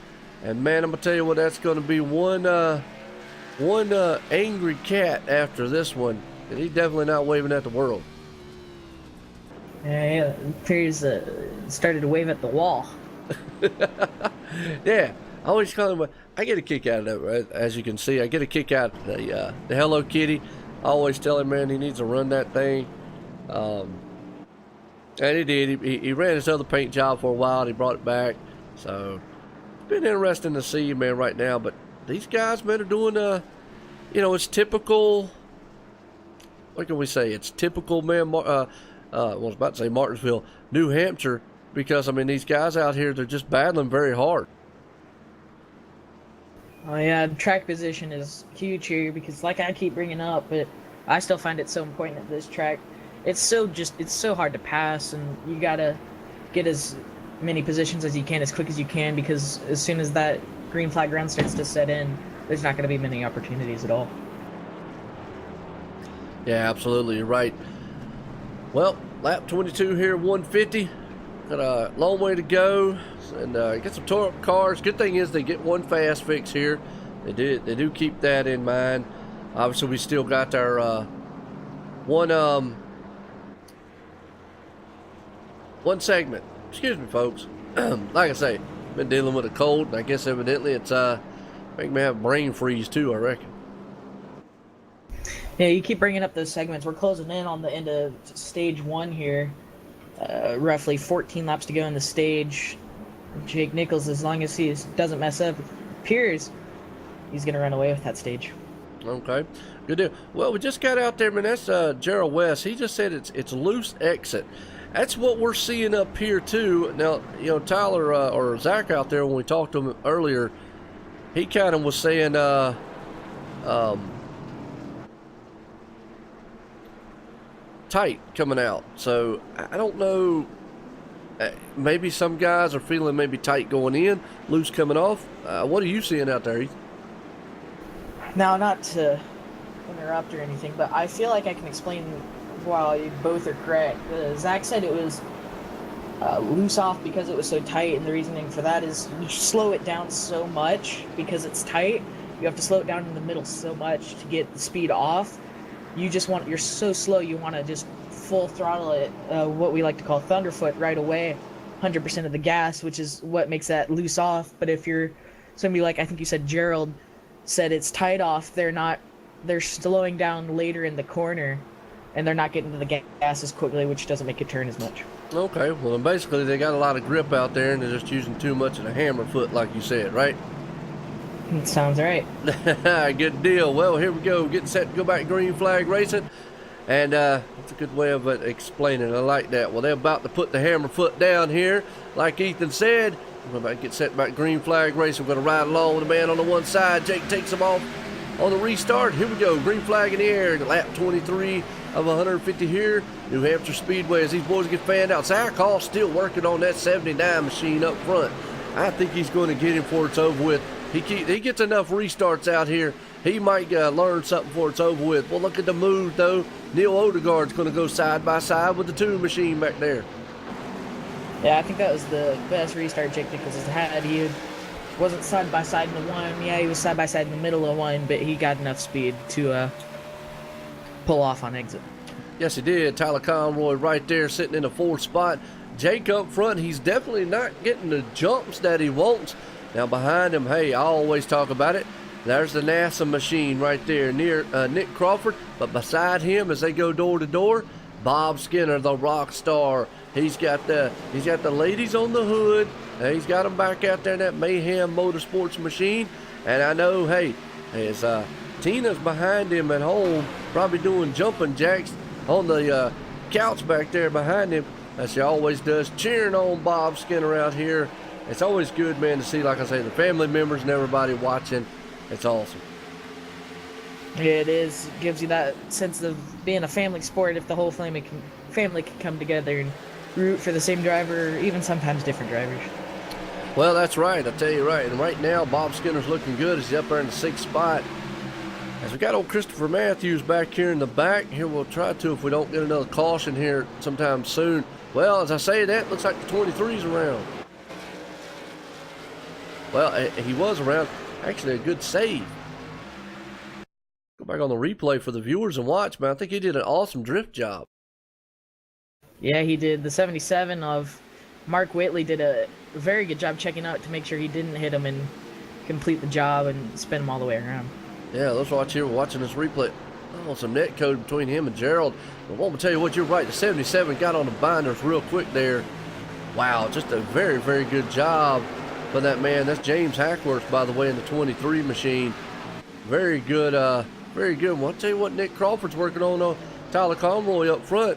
And, man, I'm going to tell you what, that's going to be one angry cat after this one. And he's definitely not waving at the world. Yeah, it appears started to wave at the wall. Yeah, I always call him. I get a kick out of that, right? As you can see, I get a kick out of the Hello Kitty. I always tell him, man, he needs to run that thing. And he did. He ran his other paint job for a while, and he brought it back. So it's been interesting to see, man, right now. But these guys, man, are doing, it's typical. What can we say? It's typical, man. I was about to say Martinsville, New Hampshire, because, I mean, these guys out here, they're just battling very hard. Oh, yeah, track position is huge here because, like I keep bringing up, but I still find it so important at this track. It's so hard to pass, and you got to get as many positions as you can, as quick as you can, because as soon as that green flag ground starts to set in, there's not going to be many opportunities at all. Yeah, absolutely. You're right. Well, lap 22 here, 150. Got a long way to go, and get some tore up cars. Good thing is they get one fast fix here. They do keep that in mind. Obviously, we still got our one segment. Excuse me, folks. Like I say, been dealing with a cold, and I guess evidently it's making me have brain freeze too, I reckon. Yeah, you keep bringing up those segments. We're closing in on the end of stage 1 here. Roughly 14 laps to go in the stage. Jake Nichols, as long as he doesn't mess up, appears he's going to run away with that stage. Okay, good deal. Well, we just got out there, man. That's Gerald West. He just said it's loose exit. That's what we're seeing up here too. Now, Tyler or Zach out there, when we talked to him earlier, he kind of was saying tight coming out. So I don't know. Maybe some guys are feeling maybe tight going in, loose coming off. What are you seeing out there, Ethan? Now, not to interrupt or anything, but I feel like I can explain why you both are correct. Zach said it was loose off because it was so tight, and the reasoning for that is you slow it down so much because it's tight. You have to slow it down in the middle so much to get the speed off. You're so slow, you want to just full throttle it, what we like to call thunderfoot right away, 100% of the gas, which is what makes that loose off. But if you're somebody like, I think you said Gerald said it's tight off, they're slowing down later in the corner, and they're not getting to the gas as quickly, which doesn't make it turn as much. Okay, well, basically they got a lot of grip out there, and they're just using too much of the hammer foot, like you said, right? It sounds right. Good deal. Well, here we go. Getting set to go back green flag racing. And that's a good way of explaining it. I like that. Well, they're about to put the hammer foot down here. Like Ethan said, we're about to get set back green flag racing. We're going to ride along with the man on the one side. Jake takes him off on the restart. Here we go. Green flag in the air. Lap 23 of 150 here. New Hampshire Speedway as these boys get fanned out. Zach Hall still working on that 79 machine up front. I think he's going to get him before it's over with. He gets enough restarts out here. He might learn something before it's over with. Well, look at the move, though. Neil Odegaard's going to go side by side with the 2 machine back there. Yeah, I think that was the best restart Jake Nichols has had. He wasn't side by side in the 1. Yeah, he was side by side in the middle of 1, but he got enough speed to pull off on exit. Yes, he did. Tyler Conroy right there sitting in the 4th spot. Jake up front, he's definitely not getting the jumps that he wants. Now behind him, hey, I always talk about it. There's the NASA machine right there near Nick Crawford. But beside him, as they go door to door, Bob Skinner, the rock star. He's got the ladies on the hood. He's got them back out there in that Mayhem Motorsports machine. And I know, hey, as Tina's behind him at home, probably doing jumping jacks on the couch back there behind him, as she always does, cheering on Bob Skinner out here. It's always good, man, to see, like I say, the family members and everybody watching. It's awesome. Yeah, it is. It gives you that sense of being a family sport if the whole family can come together and root for the same driver, or even sometimes different drivers. Well, that's right. I tell you right. And right now, Bob Skinner's looking good as he's up there in the 6th spot. As we got old Christopher Matthews back here in the back. Here we'll try to, if we don't get another caution here sometime soon. Well, as I say that, looks like the 23's around. Well, he was around. Actually, a good save. Go back on the replay for the viewers and watch, man. I think he did an awesome drift job. Yeah, he did. The 77 of Mark Whitley did a very good job checking out to make sure he didn't hit him and complete the job and spin him all the way around. Yeah, let's watch here. We're watching this replay. Oh, some net code between him and Gerald. But I want to tell you what, you're right. The 77 got on the binders real quick there. Wow, just a very, very good job for that man. That's James Hackworth, by the way, in the 23 machine. Very good, very good. Well, I'll tell you what, Nick Crawford's working on Tyler Conroy up front.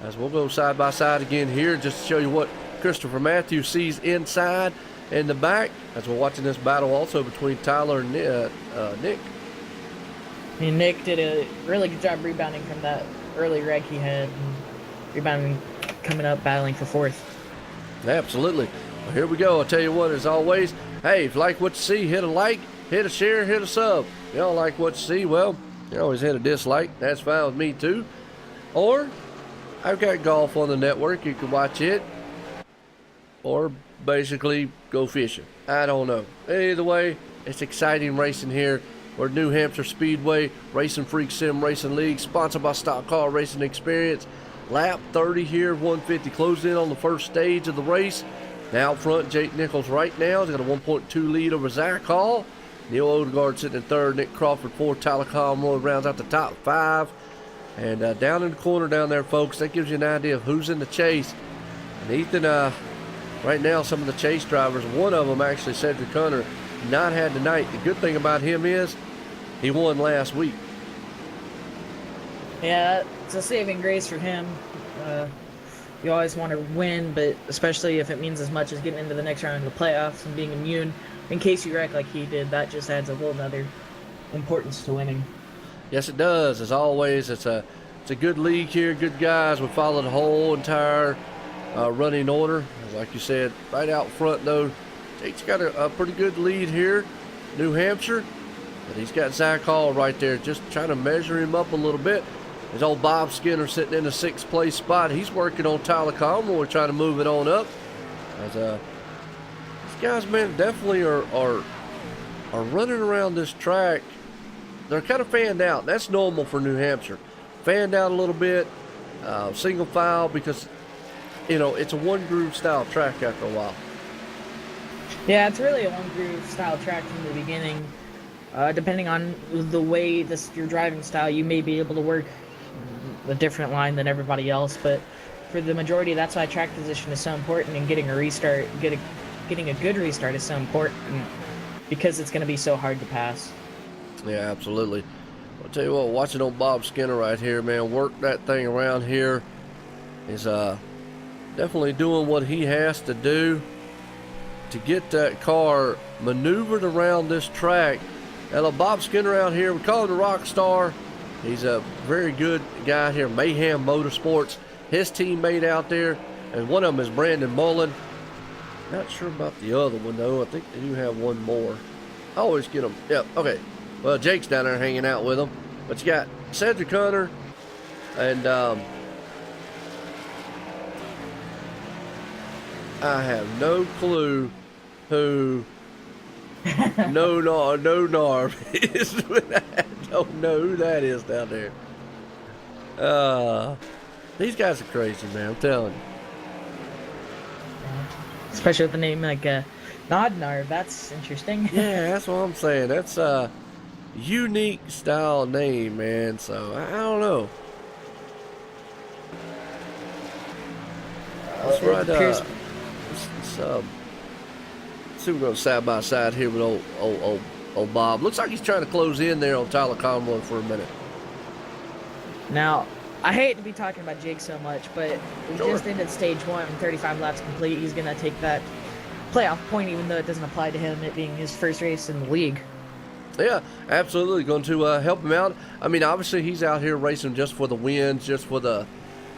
As we'll go side by side again here, just to show you what Christopher Matthews sees inside and the back. As we're watching this battle also between Tyler and Nick. I mean, Nick did a really good job rebounding from that early wreck he had. And rebounding, coming up, battling for 4th. Absolutely. Well, here we go. I'll tell you what, as always, hey, if you like what you see, hit a like, hit a share, hit a sub. If you don't like what you see, well, you always hit a dislike. That's fine with me too. Or, I've got golf on the network. You can watch it. Or basically go fishing. I don't know. Either way, it's exciting racing here. We're New Hampshire Speedway, RacinFreeks Sim Racing League, sponsored by Stock Car Racing Experience. Lap 30 here, 150, closed in on the first stage of the race. Now out front, Jake Nichols right now. He's got a 1.2 lead over Zach Hall. Neil Odegaard sitting in 3rd, Nick Crawford 4th, Tyler Conroy rounds out the top 5. And down in the corner down there, folks, that gives you an idea of who's in the chase. And Ethan, right now, some of the chase drivers, one of them actually, Cedric Hunter, not had tonight. The good thing about him is he won last week. Yeah, it's a saving grace for him. You always want to win, but especially if it means as much as getting into the next round of the playoffs and being immune in case you wreck like he did, that just adds a whole nother importance to winning. Yes, it does. As always, it's a good league here, good guys. We follow the whole entire running order. Like you said, right out front, though, Jake's got a pretty good lead here. New Hampshire, But he's got Zach Hall right there, just trying to measure him up a little bit. His old Bob Skinner sitting in the 6th place spot. He's working on Tyler Conroy, trying to move it on up. As these guys, man, definitely are running around this track. They're kind of fanned out. That's normal for New Hampshire. Fanned out a little bit, single file, because, you know, it's a one groove style track after a while. Yeah, it's really a one groove style track from the beginning. Depending on the way your driving style, you may be able to work a different line than everybody else, but for the majority, that's why track position is so important, and getting a restart, getting a good restart is so important, because it's going to be so hard to pass. Yeah, absolutely. I'll tell you what, watching old Bob Skinner right here, man, work that thing around here is definitely doing what he has to do to get that car maneuvered around this track. Now, Bob Skinner out here, we call him the rock star. He's a very good guy here, Mayhem Motorsports. His teammate out there, and one of them is Brandon Mullen. Not sure about the other one, though. I think they do have one more. I always get them. Yep, okay. Well, Jake's down there hanging out with them. But you got Cedric Hunter and I have no clue who no Narv is. I don't know who that is down there. These guys are crazy, man. I'm telling you. Especially with the name like Nodnar, that's interesting. Yeah, that's what I'm saying. That's a unique style name, man. So I don't know. That's right. Let's see, we're going side by side here with old Bob. Looks like he's trying to close in there on Tyler Conroy for a minute. Now, I hate to be talking about Jake so much, but we just ended stage 1, 35 laps complete. He's going to take that playoff point, even though it doesn't apply to him, it being his first race in the league. Yeah, absolutely. Going to help him out. I mean, obviously, he's out here racing just for the wins, just for the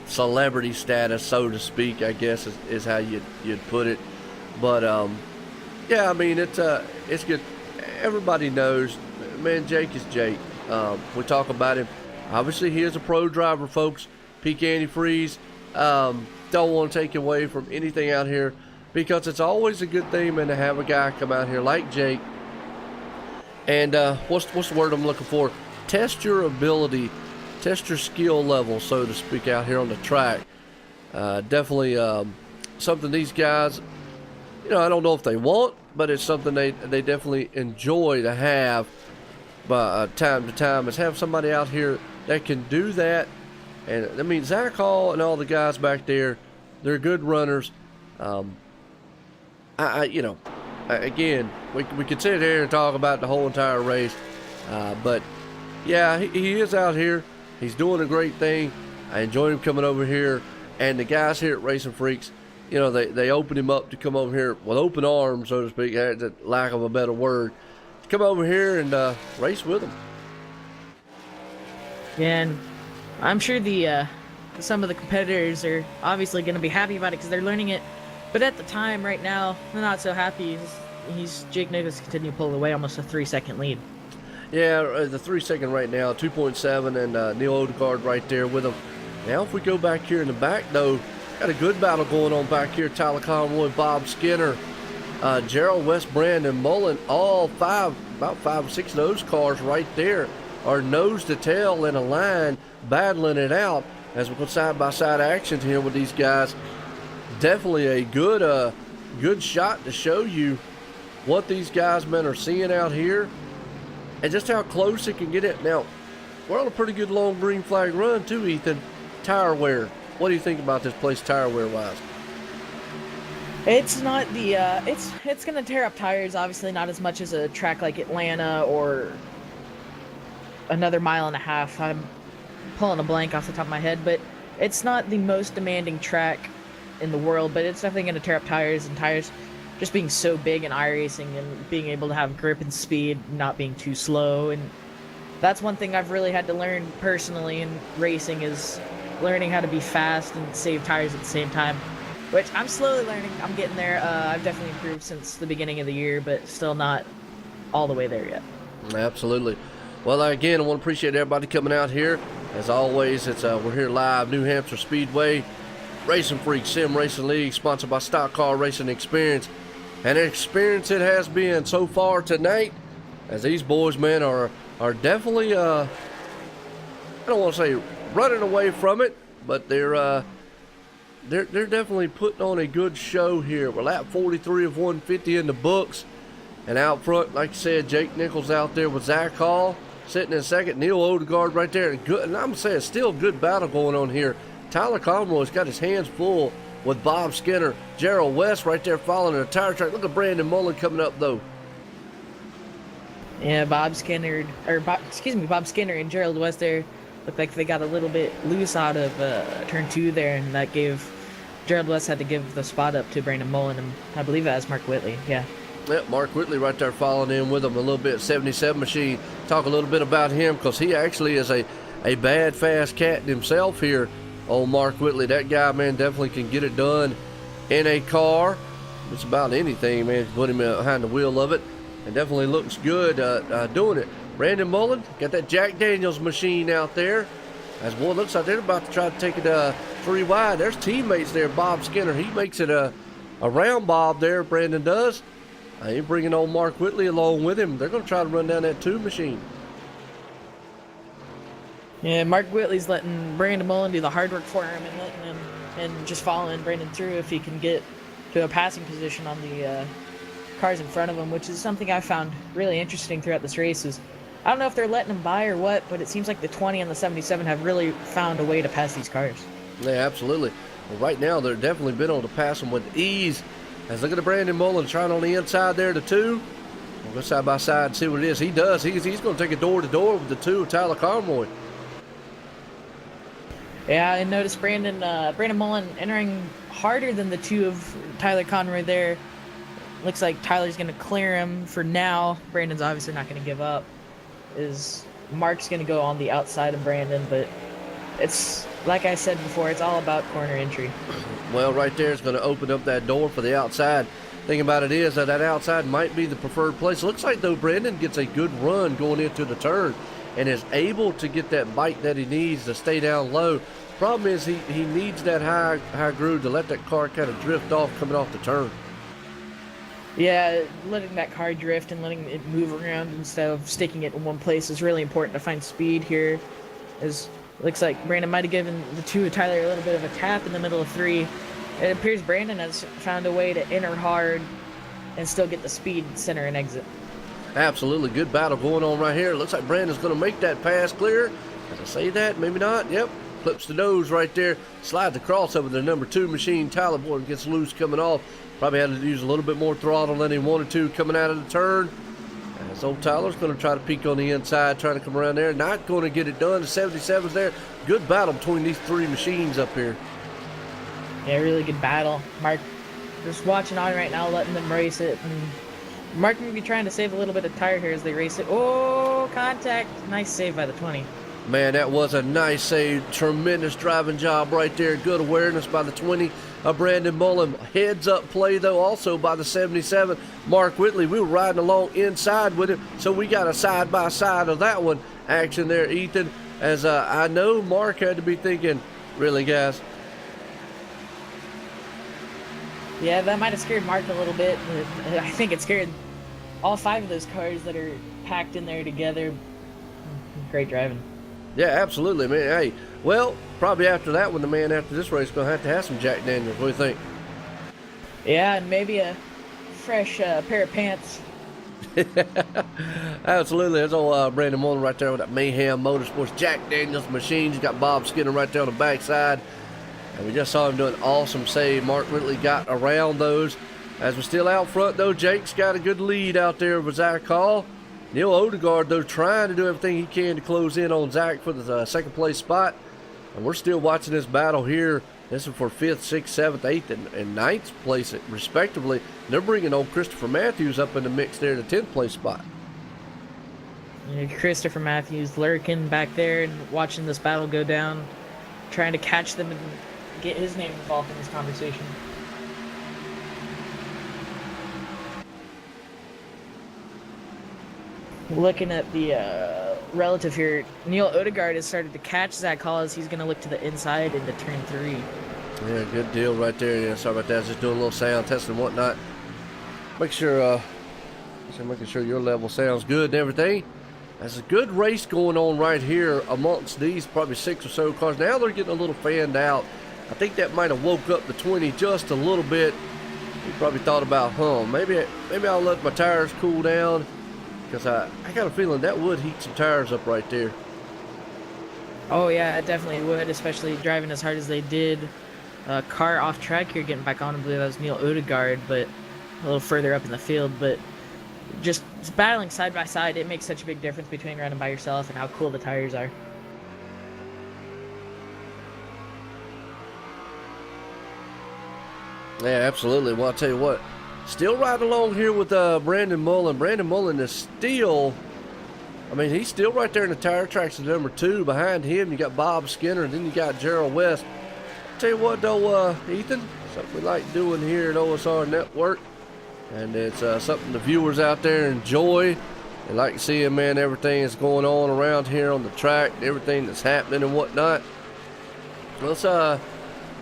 celebrity status, so to speak, I guess is how you'd put it. But, yeah, I mean, it's good. Everybody knows, man, Jake is Jake. We talk about him. Obviously, he is a pro driver, folks. Peak antifreeze. Don't want to take away from anything out here, because it's always a good thing, man, to have a guy come out here like Jake. And what's the word I'm looking for? Test your ability, test your skill level, so to speak, out here on the track. Definitely something these guys, you know, I don't know if they want, but it's something they definitely enjoy to have time to time, is have somebody out here that can do that. And I mean, Zach Hall and all the guys back there, they're good runners. Again, we could sit here and talk about the whole entire race, but yeah, he is out here. He's doing a great thing. I enjoyed him coming over here, and the guys here at RacinFreeks, you know, they opened him up to come over here with open arms, so to speak, lack of a better word, to come over here and race with him. And I'm sure some of the competitors are obviously going to be happy about it because they're learning it. But at the time, right now, they're not so happy. Jake Nicholas continue to pull away, almost a 3-second lead. Yeah, the 3-second right now, 2.7, and Neil Odegaard right there with him. Now, if we go back here in the back, though, got a good battle going on back here. Tyler Conroy, Bob Skinner, Gerald West, Brandon Mullen, all about 5 or 6 of those cars right there are nose to tail in a line, battling it out as we go side-by-side action here with these guys. Definitely a good shot to show you what these guys, men, are seeing out here and just how close it can get it. Now, we're on a pretty good long green flag run too, Ethan. Tire wear. What do you think about this place tire wear wise? It's not the it's gonna tear up tires, obviously not as much as a track like Atlanta or another mile and a half. I'm pulling a blank off the top of my head, but it's not the most demanding track in the world, but it's definitely going to tear up tires, and tires just being so big in iRacing and being able to have grip and speed, not being too slow. And that's one thing I've really had to learn personally in racing, is learning how to be fast and save tires at the same time, which I'm slowly learning. I'm getting there. I've definitely improved since the beginning of the year, but still not all the way there yet. Absolutely. Well, again, I want to appreciate everybody coming out here. As always, it's we're here live, New Hampshire Speedway, RacinFreeks Sim Racing League, sponsored by Stock Car Racing Experience. And an experience it has been so far tonight, as these boys, man, are definitely, I don't want to say running away from it, but they're definitely putting on a good show here. We're lap 43 of 150 in the books. And out front, like I said, Jake Nichols out there with Zach Hall sitting in second. Neil Odegaard right there. And I'm saying still a good battle going on here. Tyler Conroy's got his hands full with Bob Skinner. Gerald West right there following the tire track. Look at Brandon Mullen coming up, though. Yeah, Bob Skinner and Gerald West there looked like they got a little bit loose out of turn 2 there, and that gave Gerald West had to give the spot up to Brandon Mullen, and I believe that was Mark Whitley. Yeah. Yep, Mark Whitley right there following in with him a little bit. 77 machine. Talk a little bit about him because he actually is a bad, fast cat himself here. Old Mark Whitley. That guy, man, definitely can get it done in a car. It's about anything, man. Put him behind the wheel of it. And definitely looks good doing it. Brandon Mullen got that Jack Daniels machine out there. As boy, looks like they're about to try to take it 3 wide. There's teammates there. Bob Skinner. He makes it around Bob there. Brandon does. He's bringing old Mark Whitley along with him. They're going to try to run down that 2 machine. Yeah, Mark Whitley's letting Brandon Mullen do the hard work for him and letting him and just following Brandon through if he can get to a passing position on the cars in front of him, which is something I found really interesting throughout this race. Is I don't know if they're letting him by or what, but it seems like the 20 and the 77 have really found a way to pass these cars. Yeah, absolutely. Well, right now, they're definitely been able to pass them with ease. As look at the Brandon Mullen trying on the inside there, the 2. We'll go side by side and see what it is. He does. He's going to take it door to door with the 2 of Tyler Conroy. Yeah, I noticed Brandon Mullen entering harder than the 2 of Tyler Conroy there. Looks like Tyler's going to clear him for now. Brandon's obviously not going to give up. Mark's going to go on the outside of Brandon, but it's like I said before, it's all about corner entry. Well, right there is going to open up that door for the outside. Thing about it is that outside might be the preferred place. Looks like, though, Brandon gets a good run going into the turn and is able to get that bite that he needs to stay down low. Problem is he needs that high groove to let that car kind of drift off coming off the turn. Yeah, letting that car drift and letting it move around instead of sticking it in one place is really important to find speed here. Looks like Brandon might have given the 2 of Tyler a little bit of a tap in the middle of 3. It appears Brandon has found a way to enter hard and still get the speed, center, and exit. Absolutely. Good battle going on right here. Looks like Brandon's going to make that pass clear. As I say that, maybe not. Yep. Flips the nose right there. Slides across over the number 2 machine. Tyler Boyd gets loose coming off. Probably had to use a little bit more throttle than he wanted to coming out of the turn. As old Tyler's going to try to peek on the inside, trying to come around there. Not going to get it done. The 77's there. Good battle between these 3 machines up here. Yeah, really good battle. Mark just watching on right now, letting them race it. And Mark may be trying to save a little bit of tire here as they race it. Oh, contact. Nice save by the 20. Man, that was a nice save. Tremendous driving job right there. Good awareness by the 20 of Brandon Mullen. Heads up play, though, also by the 77, Mark Whitley. We were riding along inside with him, so we got a side-by-side of that one action there, Ethan. As I know Mark had to be thinking, really, guys? Yeah, that might have scared Mark a little bit. I think it scared all 5 of those cars that are packed in there together. Great driving. Yeah, absolutely, man. Hey, well, probably after that one, the man after this race is going to have some Jack Daniels. What do you think? Yeah, and maybe a fresh pair of pants. Absolutely. There's old Brandon Mullen right there with that Mayhem Motorsports Jack Daniels machines. You got Bob Skinner right there on the backside. And we just saw him do an awesome save. Mark Whitley got around those. As we're still out front, though, Jake's got a good lead out there with Zach Hall. Neil Odegaard, though, trying to do everything he can to close in on Zach for the second place spot. And we're still watching this battle here. This is for 5th, 6th, 7th, 8th, and 9th place, respectively. They're bringing old Christopher Matthews up in the mix there, the 10th place spot. Yeah, Christopher Matthews lurking back there and watching this battle go down, trying to catch them and get his name involved in this conversation. Looking at the relative here, Neil Odegaard has started to catch Zach Hall as he's going to look to the inside into turn 3. Yeah, good deal right there. Yeah, sorry about that. Just doing a little sound testing and whatnot. Make sure, making sure your level sounds good and everything. There's a good race going on right here amongst these probably 6 or so cars. Now they're getting a little fanned out. I think that might have woke up the 20 just a little bit. You probably thought about, maybe I'll let my tires cool down. Because I got a feeling that would heat some tires up right there. Oh yeah, it definitely would, especially driving as hard as they did. Car off track here, getting back on. I believe that was Neil Odegaard, but a little further up in the field. But just battling side by side, it makes such a big difference between running by yourself and how cool the tires are. Yeah, absolutely. Well, I'll tell you what. Still riding along here with Brandon Mullen. Brandon Mullen is still, he's still right there in the tire tracks at number 2. Behind him, you got Bob Skinner, and then you got Gerald West. I'll tell you what, though, Ethan, something we like doing here at OSRNetwork, and it's something the viewers out there enjoy. They like seeing, man, everything that's going on around here on the track, everything that's happening and whatnot. Let's do our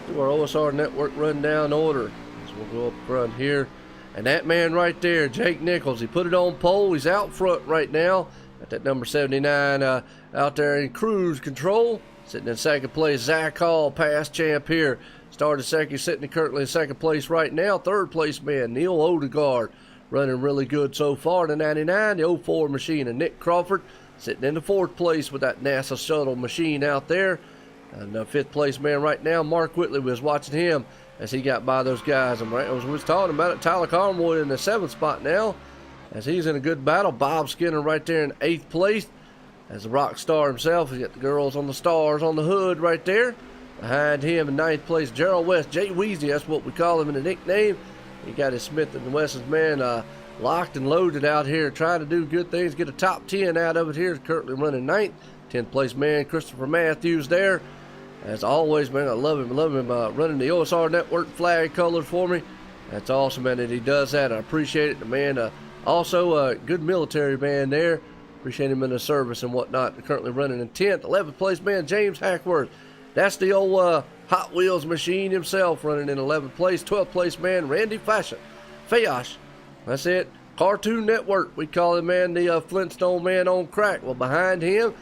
OSRNetwork rundown order. So we'll go up front here. And that man right there, Jake Nichols, he put it on pole. He's out front right now. Got that number 79 out there in cruise control. Sitting in second place, Zach Hall, past champ here. Started second, sitting currently in second place right now. Third place man, Neil Odegaard, running really good so far. The 99, the 04 machine, and Nick Crawford sitting in the fourth place with that NASA shuttle machine out there. And the fifth place man right now, Mark Whitley, was watching him as he got by those guys. And right, as we was talking about it, Tyler Conroy in the 7th spot now, as he's in a good battle. Bob Skinner right there in 8th place, as the rock star himself. He's got the girls on the stars on the hood right there. Behind him in 9th place, Gerald West, Jay Weezy, that's what we call him in the nickname. He got his Smith & Wesson's man locked and loaded out here, trying to do good things, get a top 10 out of it here. Currently running 9th. 10th place man, Christopher Matthews there. As always, man, I love him running the OSRNetwork flag colors for me. That's awesome, man, that he does that. I appreciate it. The man, also a good military man there. Appreciate him in the service and whatnot. Currently running in 10th. 11th place man, James Hackworth. That's the old Hot Wheels machine himself running in 11th place. 12th place man, Randy Fayosh. That's it. Cartoon Network, we call him, man, the Flintstone man on crack. Well, behind him,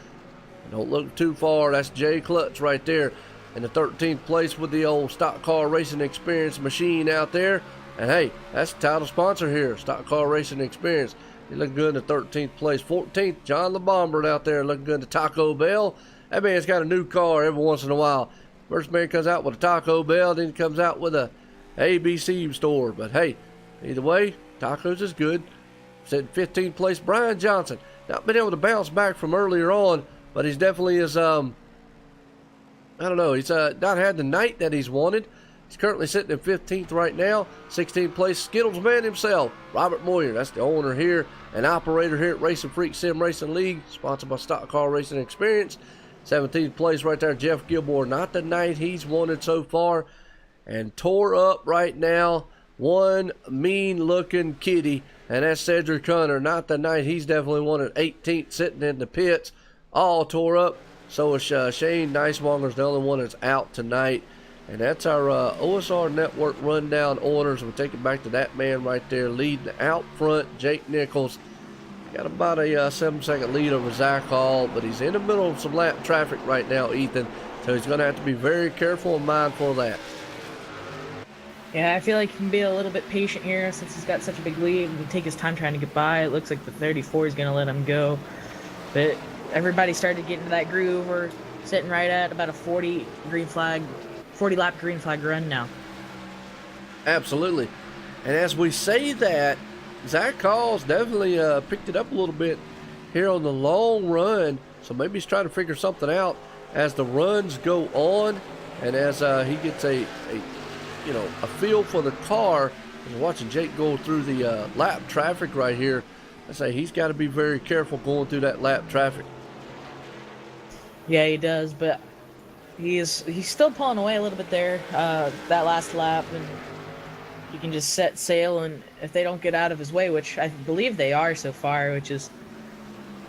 don't look too far, that's Jay Klutz right there in the 13th place with the old Stock Car Racing Experience machine out there. And hey, that's the title sponsor here, Stock Car Racing Experience. He's looking good in the 13th place. 14th, John LeBombard out there looking good in the Taco Bell. That man's got a new car every once in a while. First man comes out with a Taco Bell, then he comes out with a ABC store. But hey, either way, tacos is good. Said 15th place, Brian Johnson. Not been able to bounce back from earlier on, but he's definitely is, I don't know, he's not had the night that he's wanted. He's currently sitting in 15th right now. 16th place, Skittles man himself, Robert Moyer. That's the owner here and operator here at RacinFreeks Sim Racing League, sponsored by Stock Car Racing Experience. 17th place right there, Jeff Gilmore. Not the night he's wanted so far. And tore up right now, one mean-looking kitty, and that's Cedric Hunter. Not the night he's definitely wanted. 18th, sitting in the pits. All tore up. So is Shane Neiswanger's the only one that's out tonight. And that's our OSRNetwork rundown orders. We'll take it back to that man right there leading out front, Jake Nichols. Got about a 7-second lead over Zach Hall, but he's in the middle of some lap traffic right now, Ethan. So he's going to have to be very careful and mindful of that. Yeah, I feel like he can be a little bit patient here since he's got such a big lead and take his time trying to get by. It looks like the 34 is going to let him go. But everybody started getting to that groove. We're sitting right at about a 40 lap green flag run now. Absolutely. And as we say that, Zach Hall's definitely picked it up a little bit here on the long run. So maybe he's trying to figure something out as the runs go on and as he gets a feel for the car. And watching Jake go through the lap traffic right here, I say he's got to be very careful going through that lap traffic. Yeah, he does, but he's still pulling away a little bit there, that last lap, and you can just set sail, and if they don't get out of his way, which I believe they are so far, which is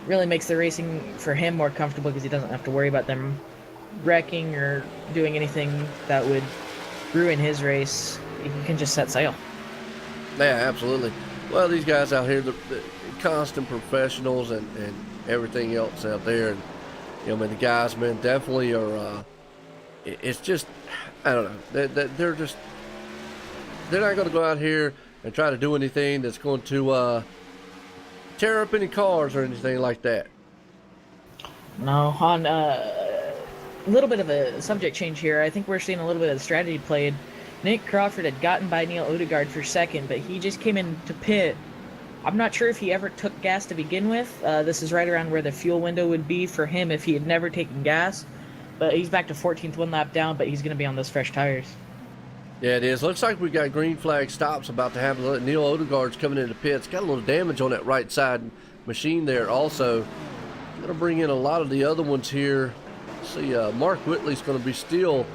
really makes the racing for him more comfortable because he doesn't have to worry about them wrecking or doing anything that would ruin his race. He can just set sail. Yeah, absolutely. Well, these guys out here, the constant professionals and everything else out there. And, you know, I mean, the guys, man, definitely are, it's just, I don't know, they're just, they're not going to go out here and try to do anything that's going to tear up any cars or anything like that. No, on a little bit of a subject change here, I think we're seeing a little bit of the strategy played. Nick Crawford had gotten by Neil Odegaard for second, but he just came into pit. I'm not sure if he ever took gas to begin with. This is right around where the fuel window would be for him if he had never taken gas. But he's back to 14th, one lap down, but he's going to be on those fresh tires. Yeah, it is. Looks like we got green flag stops about to happen. Neil Odegaard's coming into pits. Got a little damage on that right side machine there also. Going to bring in a lot of the other ones here. See, Mark Whitley's going to be still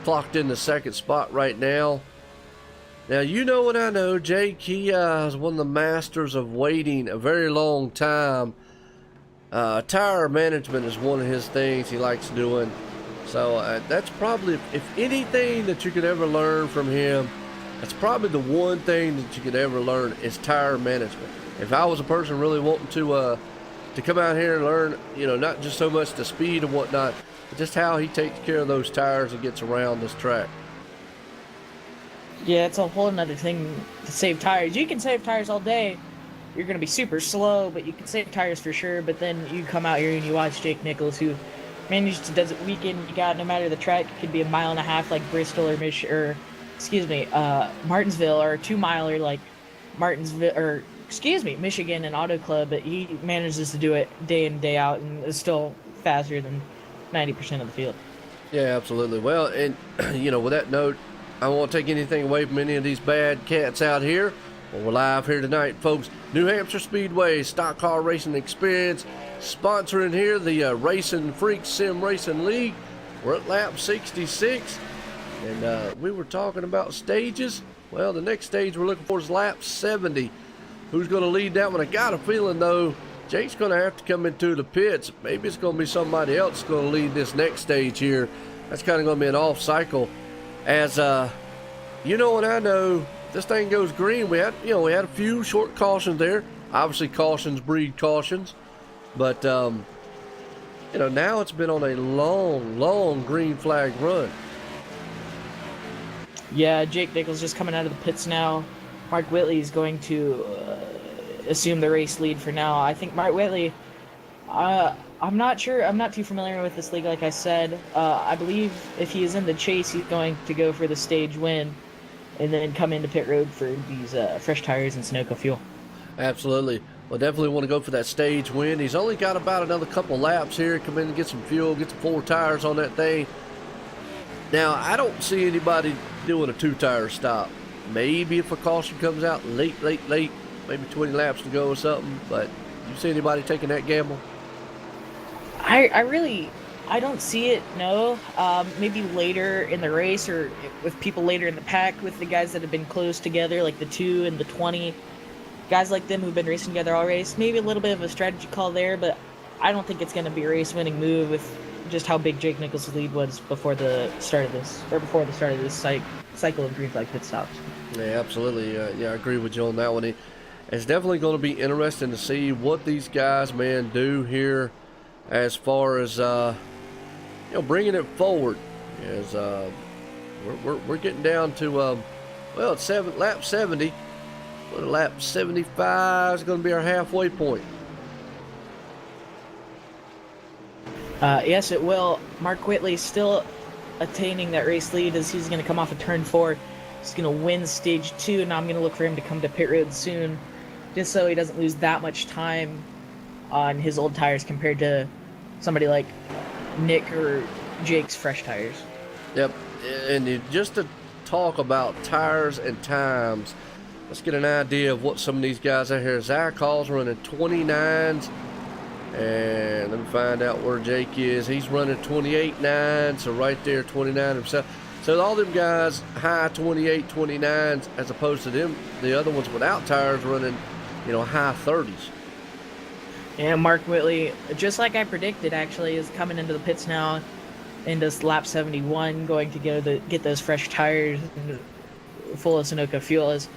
clocked in the second spot right now. Now, you know what I know. Jake, he is one of the masters of waiting a very long time. Tire management is one of his things he likes doing. So that's probably, if anything that you could ever learn from him, that's probably the one thing that you could ever learn is tire management. If I was a person really wanting to come out here and learn, you know, not just so much the speed and whatnot, but just how he takes care of those tires and gets around this track. Yeah, it's a whole another thing to save tires. You can save tires all day. You're going to be super slow, but you can save tires for sure. But then you come out here and you watch Jake Nichols, who managed to does it week in, week out, no matter the track. It could be 1.5 miles like Bristol or Martinsville, or a 2 miler like Martinsville, or Michigan and Auto Club. But he manages to do it day in, day out, and is still faster than 90% of the field. Yeah, absolutely. Well, and, you know, with that note, I won't take anything away from any of these bad cats out here. Well, we're live here tonight, folks. New Hampshire Speedway Stock Car Racing Experience sponsoring here the RacinFreeks Sim Racing League. We're at lap 66, and we were talking about stages. Well, the next stage we're looking for is lap 70. Who's going to lead that one? I got a feeling, though, Jake's going to have to come into the pits. Maybe it's going to be somebody else going to lead this next stage here. That's kind of going to be an off cycle. As you know, and I know, this thing goes green. We had a few short cautions there. Obviously, cautions breed cautions, but you know, now it's been on a long green flag run. Yeah, Jake Nichols just coming out of the pits now. Mark Whitley is going to assume the race lead for now. I think Mark Whitley, I'm not sure. I'm not too familiar with this league, like I said. I believe if he is in the chase, he's going to go for the stage win and then come into pit road for these fresh tires and Sunoco fuel. Absolutely. Well, definitely want to go for that stage win. He's only got about another couple laps here. Come in and get some fuel, get some 4 tires on that thing. Now, I don't see anybody doing a 2-tire stop. Maybe if a caution comes out late, maybe 20 laps to go or something. But you see anybody taking that gamble? I don't see it, no. Maybe later in the race or with people later in the pack with the guys that have been close together, like the 2 and the 20. Guys like them who've been racing together all race. Maybe a little bit of a strategy call there, but I don't think it's going to be a race-winning move with just how big Jake Nichols' lead was before the start of this, cycle of green flag pit stops. Yeah, absolutely. Yeah, I agree with you on that one. It's definitely going to be interesting to see what these guys, man, do here as far as bringing it forward. As we're getting down to it's lap 70. Lap 75 is going to be our halfway point. Yes, it will. Mark Whitley still attaining that race lead as he's going to come off of turn 4. He's going to win stage 2. Now I'm going to look for him to come to pit road soon, just so he doesn't lose that much time on his old tires compared to somebody like Nick or Jake's fresh tires. Yep, and just to talk about tires and times, let's get an idea of what some of these guys out here. Zach Hall's running 29s, and let me find out where Jake is. He's running 28.9, so right there, 29 himself. So all them guys high 28, 29s, as opposed to them, the other ones without tires running, high 30s. And Mark Whitley, just like I predicted, actually, is coming into the pits now into lap 71, going to get those fresh tires and full of Sunoco fuel. As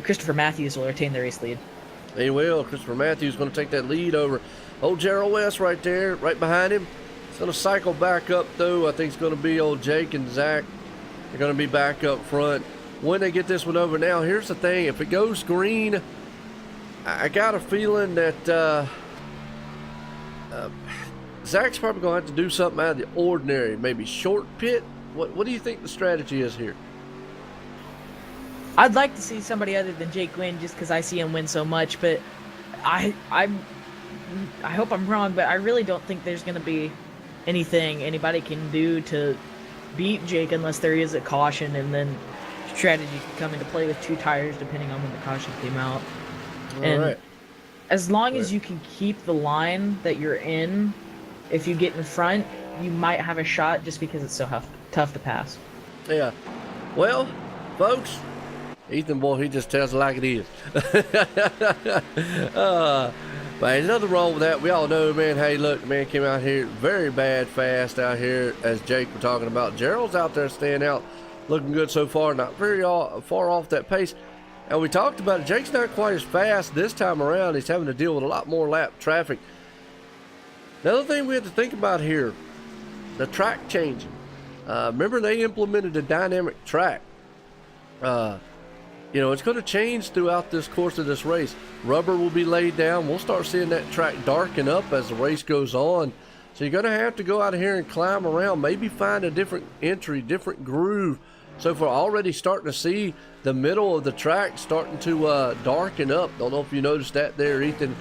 Christopher Matthews will retain the race lead. He will. Christopher Matthews going to take that lead over old Gerald West right there, right behind him. He's going to cycle back up, though. I think it's going to be old Jake and Zach. They're going to be back up front. When they get this one over now, here's the thing. If it goes green, I got a feeling that Zach's probably going to have to do something out of the ordinary. Maybe short pit. What do you think the strategy is here? I'd like to see somebody other than Jake win, just because I see him win so much. But I hope I'm wrong, but I really don't think there's going to be anything anybody can do to beat Jake unless there is a caution, and then strategy can come into play with 2 tires depending on when the caution came out. All right. As long as you can keep the line that you're in, if you get in front, you might have a shot, just because it's so tough to pass. Yeah. Well, folks, Ethan, boy, he just tells it like it is. Man, there's nothing wrong with that. We all know, man. Hey, look, the man came out here very bad fast out here, as Jake was talking about. Gerald's out there staying out, looking good so far, not very far off that pace. And we talked about it. Jake's not quite as fast this time around. He's having to deal with a lot more lap traffic. Another thing we have to think about here, the track changing. Remember, they implemented a dynamic track. You know, it's going to change throughout this course of this race. Rubber will be laid down. We'll start seeing that track darken up as the race goes on. So you're going to have to go out of here and climb around, maybe find a different entry, different groove. So we're already starting to see the middle of the track starting to darken up. Don't know if you noticed that there, Ethan.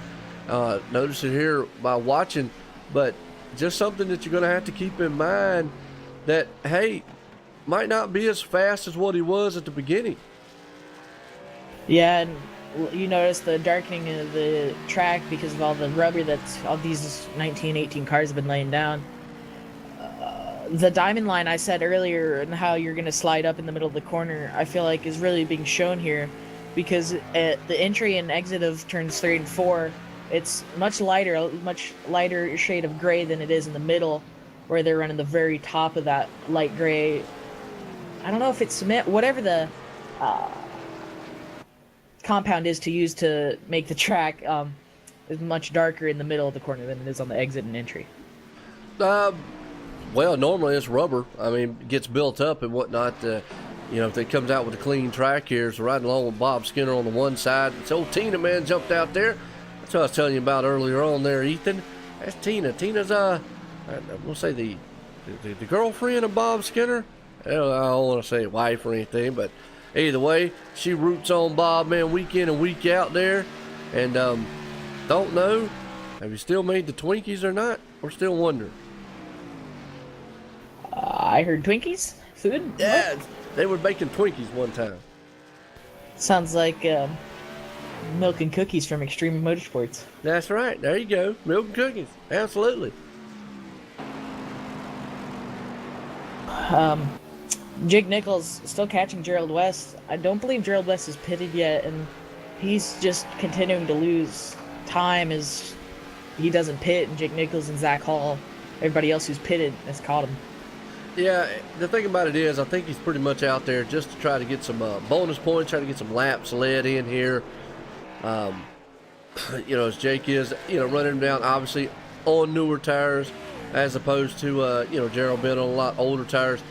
Notice it here by watching. But just something that you're going to have to keep in mind, that, hey, might not be as fast as what he was at the beginning. Yeah, and you notice the darkening of the track because of all the rubber that all these 1918 cars have been laying down. The diamond line I said earlier, and how you're going to slide up in the middle of the corner, I feel like is really being shown here, because at the entry and exit of turns 3 and 4, it's a much lighter shade of gray than it is in the middle, where they're running the very top of that light gray. I don't know if it's cement, whatever the compound is to use to make the track is much darker in the middle of the corner than it is on the exit and entry. Well, normally it's rubber. I mean, it gets built up and whatnot. You know, if it comes out with a clean track here, so riding along with Bob Skinner on the one side. It's old Tina, man, jumped out there. That's what I was telling you about earlier on there, Ethan. That's Tina. Tina's, we'll say the girlfriend of Bob Skinner. I don't want to say wife or anything, but either way, she roots on Bob, man, week in and week out there. And don't know, have you still made the Twinkies or not? We're still wondering. I heard Twinkies? Food? Yeah, What? they were baking Twinkies one time. Sounds like milk and cookies from Extreme Motorsports. That's right. There you go. Milk and cookies. Absolutely. Jake Nichols still catching Gerald West. I don't believe Gerald West is pitted yet, and he's just continuing to lose time as he doesn't pit, and Jake Nichols and Zach Hall, everybody else who's pitted, has caught him. Yeah, the thing about it is, I think he's pretty much out there just to try to get some bonus points, try to get some laps led in here. You know, as Jake is, you know, running him down, obviously, on newer tires, as opposed to, you know, Gerald being on a lot older tires.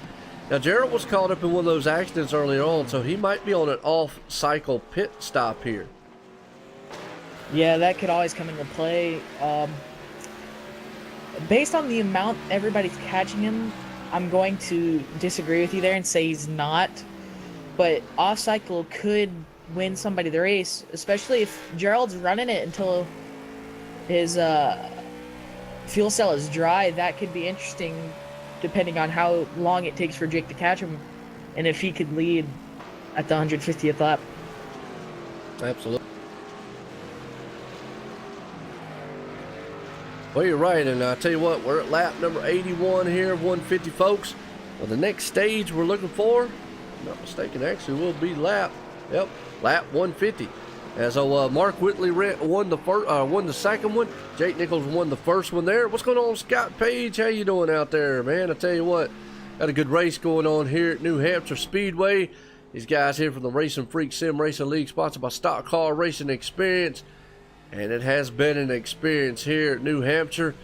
Now, Gerald was caught up in one of those accidents earlier on, so he might be on an off-cycle pit stop here. Yeah, that could always come into play. Based on the amount everybody's catching him, I'm going to disagree with you there and say he's not. But off-cycle could win somebody the race, especially if Gerald's running it until his fuel cell is dry. That could be interesting, depending on how long it takes for Jake to catch him, and if he could lead at the 150th lap. Absolutely. Well, you're right, and I tell you what, we're at lap number 81 here of 150, folks. Well, the next stage we're looking for, if I'm not mistaken, actually will be lap 150. As Mark Whitley won the second one. Jake Nichols won the first one there. What's going on, Scott Page? How you doing out there, man? I tell you what, got a good race going on here at New Hampshire Speedway. These guys here from the RacinFreeks Sim Racing League, sponsored by Stock Car Racing Experience. And it has been an experience here at New Hampshire,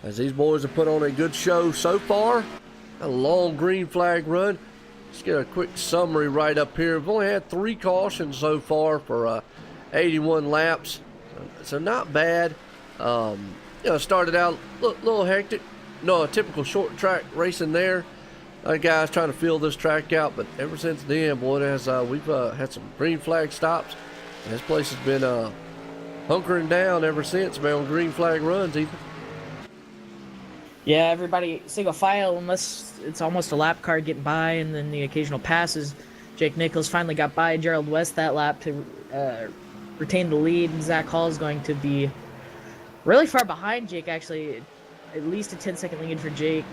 as these boys have put on a good show so far. A long green flag run. Let's get a quick summary right up here. We've only had 3 cautions so far for 81 laps, so not bad. Started out a little hectic. No, a typical short track racing there. Guys trying to fill this track out, but ever since then, boy, we've had some green flag stops. And this place has been hunkering down ever since, man, on green flag runs, Ethan. Yeah, everybody single file unless it's almost a lap car getting by, and then the occasional passes. Jake Nichols finally got by Gerald West that lap to retain the lead, and Zach Hall is going to be really far behind Jake, actually, at least a 10-second lead for Jake.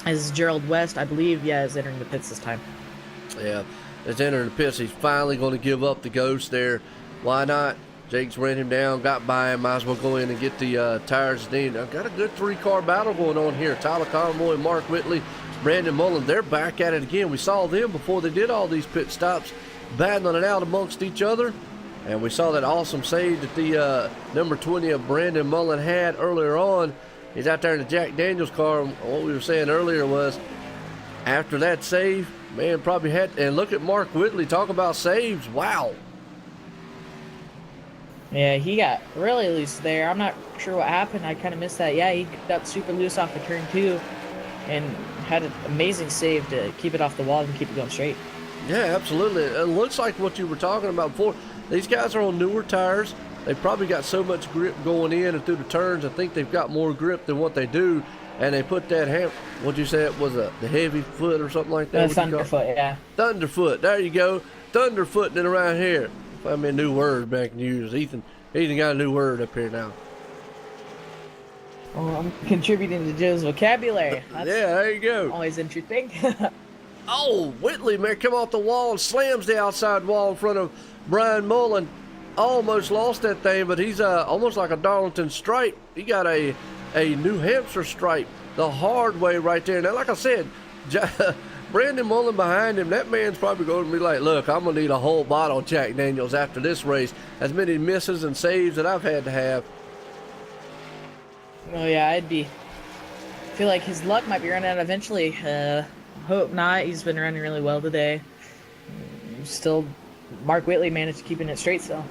As Gerald West, I believe, is entering the pits this time. Yeah, is entering the pits. He's finally going to give up the ghost there. Why not? Jake's ran him down, got by him. Might as well go in and get the tires in. I've got a good 3-car battle going on here. Tyler Conroy, Mark Whitley, Brandon Mullen, they're back at it again. We saw them before they did all these pit stops, battling it out amongst each other. And we saw that awesome save that the number 20 of Brandon Mullen had earlier on. He's out there in the Jack Daniels car. What we were saying earlier was, after that save, man, probably had, and look at Mark Whitley, talk about saves. Wow. Yeah, he got really loose there. I'm not sure what happened. I kind of missed that. Yeah, he got super loose off of turn 2 and had an amazing save to keep it off the wall and keep it going straight. Yeah, absolutely. It looks like what you were talking about before. These guys are on newer tires. They've probably got so much grip going in and through the turns. I think they've got more grip than what they do. And they put that, what'd you say it was, the heavy foot or something like that? Thunderfoot, yeah. Thunderfoot, there you go. Thunderfooting it around here. I mean, a new word back in the use. Ethan got a new word up here now. Oh, I'm contributing to Joe's vocabulary. That's there you go. Always interesting. Oh, Whitley, man, come off the wall and slams the outside wall in front of Brian Mullen. Almost lost that thing, but he's almost like a Darlington stripe. He got a New Hampshire stripe the hard way right there. Now, like I said, Brandon Mullen behind him, that man's probably going to be like, look, I'm going to need a whole bottle of Jack Daniels after this race. As many misses and saves that I've had to have. Oh, yeah, I feel like his luck might be running out eventually. Hope not. He's been running really well today. Still, Mark Whitley managed to keeping it straight still.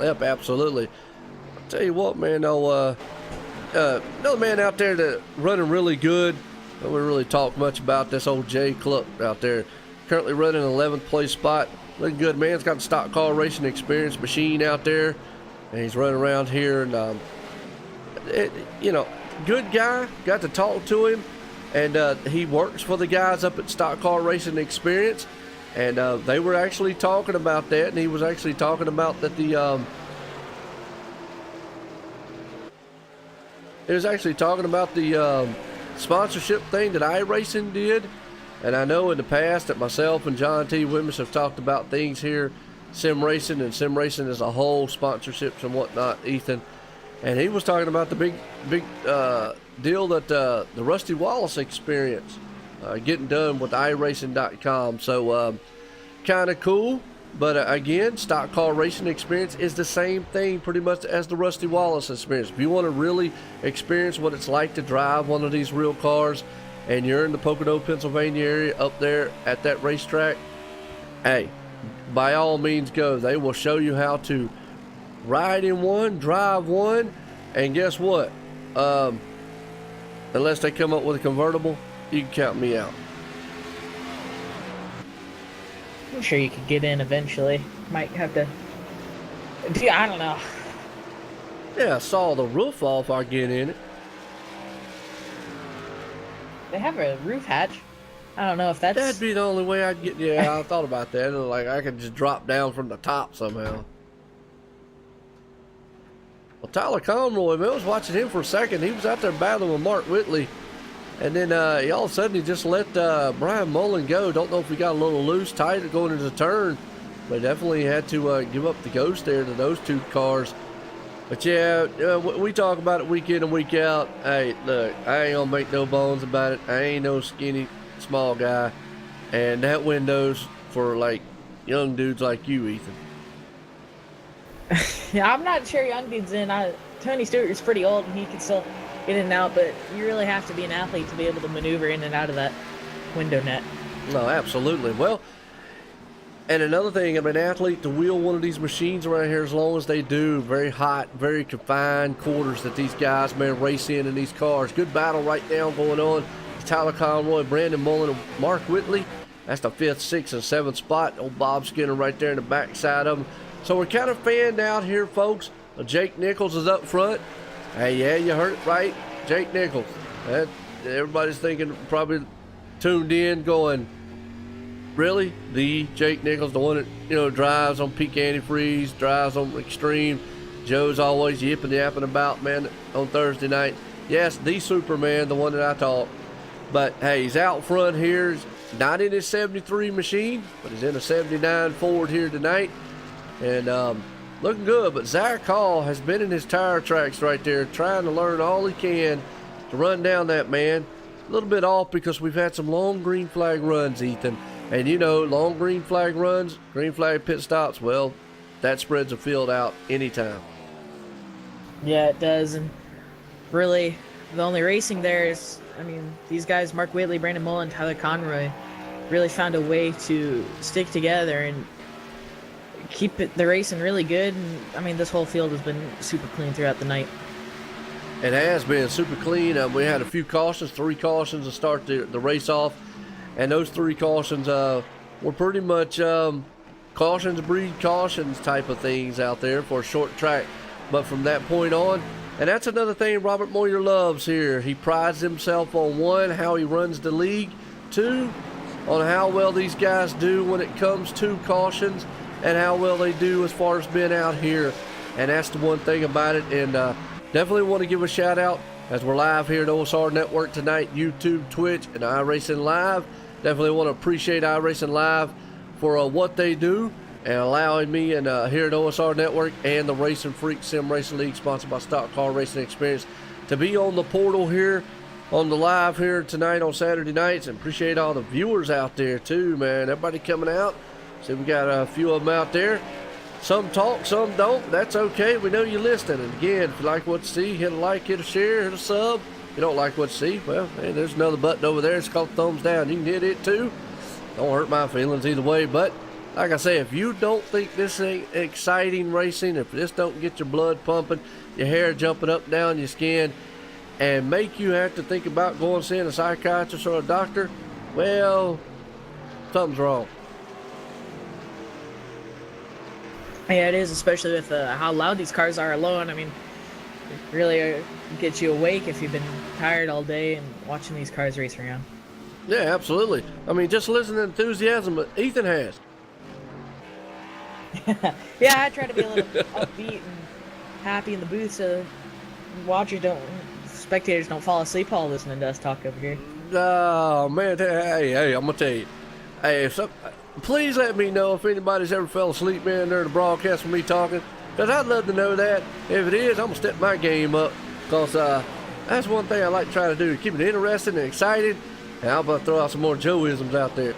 Yep, absolutely. I'll tell you what, man, another man out there that running really good. We don't really talk much about this old Jay Cluck out there. Currently running an 11th place spot. Looking good, man. He's got the stock car racing experience machine out there. And he's running around here. And, good guy. Got to talk to him. And he works for the guys up at Stock Car Racing Experience. And they were actually talking about that. And he was actually talking about that the sponsorship thing that iRacing did. And I know in the past that myself and John T. Wimmis have talked about things here, sim racing and sim racing as a whole, sponsorships and whatnot, Ethan. And he was talking about the big deal that the Rusty Wallace experience getting done with iracing.com. So kind of cool. But again, Stock Car Racing Experience is the same thing pretty much as the Rusty Wallace experience. If you want to really experience what it's like to drive one of these real cars and you're in the Pocono, Pennsylvania area up there at that racetrack, hey, by all means go. They will show you how to ride in one, drive one, and guess what? Unless they come up with a convertible, you can count me out. I'm sure you could get in eventually. Might have to. I don't know. Yeah, I saw the roof off. I get in it. They have a roof hatch. I don't know if that's. That'd be the only way I'd get. Yeah, I thought about that. Like I could just drop down from the top somehow. Well, Tyler Conroy, man, I was watching him for a second. He was out there battling with Mark Whitley. And then all of a sudden he just let Brian Mullen go. Don't know if he got a little loose, tight going into the turn. They definitely had to give up the ghost there to those two cars. But yeah, we talk about it week in and week out. Hey, look, I ain't gonna make no bones about it. I ain't no skinny, small guy. And that window's for like young dudes like you, Ethan. Yeah, I'm not sure young dudes in. Tony Stewart is pretty old and he can still get in and out, but you really have to be an athlete to be able to maneuver in and out of that window net. No, absolutely. Well, and another thing, I'm an athlete to wheel one of these machines around here as long as they do. Very hot, very confined quarters that these guys, man, race in these cars. Good battle right now going on. Tyler Conroy, Brandon Mullen, and Mark Whitley. That's the 5th, 6th, and 7th spot. Old Bob Skinner right there in the backside of them. So we're kind of fanned out here, folks. Jake Nichols is up front. Hey, yeah, you heard it right. Jake Nichols. Everybody's thinking, probably tuned in going, really? The Jake Nichols, the one that, you know, drives on peak antifreeze, drives on extreme. Joe's always yipping yapping about, man, on Thursday night. Yes, the Superman, the one that I talk. But hey, he's out front here. He's not in his 73 machine, but he's in a 79 Ford here tonight. And looking good. But Zach Hall has been in his tire tracks right there, trying to learn all he can to run down that man. A little bit off because we've had some long green flag runs, Ethan. And you know, long green flag runs, green flag pit stops, well, that spreads a field out anytime. Yeah, it does. And really, the only racing there is, I mean, these guys, Mark Whitley, Brandon Mullen, Tyler Conroy, really found a way to stick together and keep the racing really good. And I mean, this whole field has been super clean throughout the night. It has been super clean. We had a few cautions, 3 cautions to start the race off. And those 3 cautions were pretty much cautions breed cautions type of things out there for a short track. But from that point on, and that's another thing Robert Moyer loves here. He prides himself on 1, how he runs the league, 2, on how well these guys do when it comes to cautions and how well they do as far as being out here. And that's the one thing about it. And definitely want to give a shout out as we're live here at OSRNetwork tonight, YouTube, Twitch, and iRacing Live. Definitely want to appreciate iRacing Live for what they do and allowing me and here at OSRNetwork and the RacinFreeks Sim Racing League, sponsored by Stock Car Racing Experience, to be on the portal here on the live here tonight on Saturday nights. And appreciate all the viewers out there too, man. Everybody coming out. See, we got a few of them out there. Some talk, some don't. That's okay. We know you're listening. And again, if you like what you see, hit a like, hit a share, hit a sub. If you don't like what you see, well, hey, there's another button over there. It's called thumbs down. You can hit it too. Don't hurt my feelings either way. But like I say, if you don't think this ain't exciting racing, if this don't get your blood pumping, your hair jumping up and down your skin, and make you have to think about going seeing a psychiatrist or a doctor, well, something's wrong. Yeah, it is, especially with how loud these cars are alone. I mean, it really gets you awake if you've been tired all day and watching these cars race around. Yeah, absolutely. I mean, just listen to the enthusiasm that Ethan has. Yeah, I try to be a little upbeat and happy in the booth so spectators don't fall asleep while listening to us talk over here. Oh, man. Hey, I'm going to tell you. Hey, please let me know if anybody's ever fell asleep, man, during the broadcast with me talking. Because I'd love to know that. If it is, I'm going to step my game up. Because that's one thing I like to try to do, keep it interesting and excited. And I'm about to throw out some more Joe-isms out there.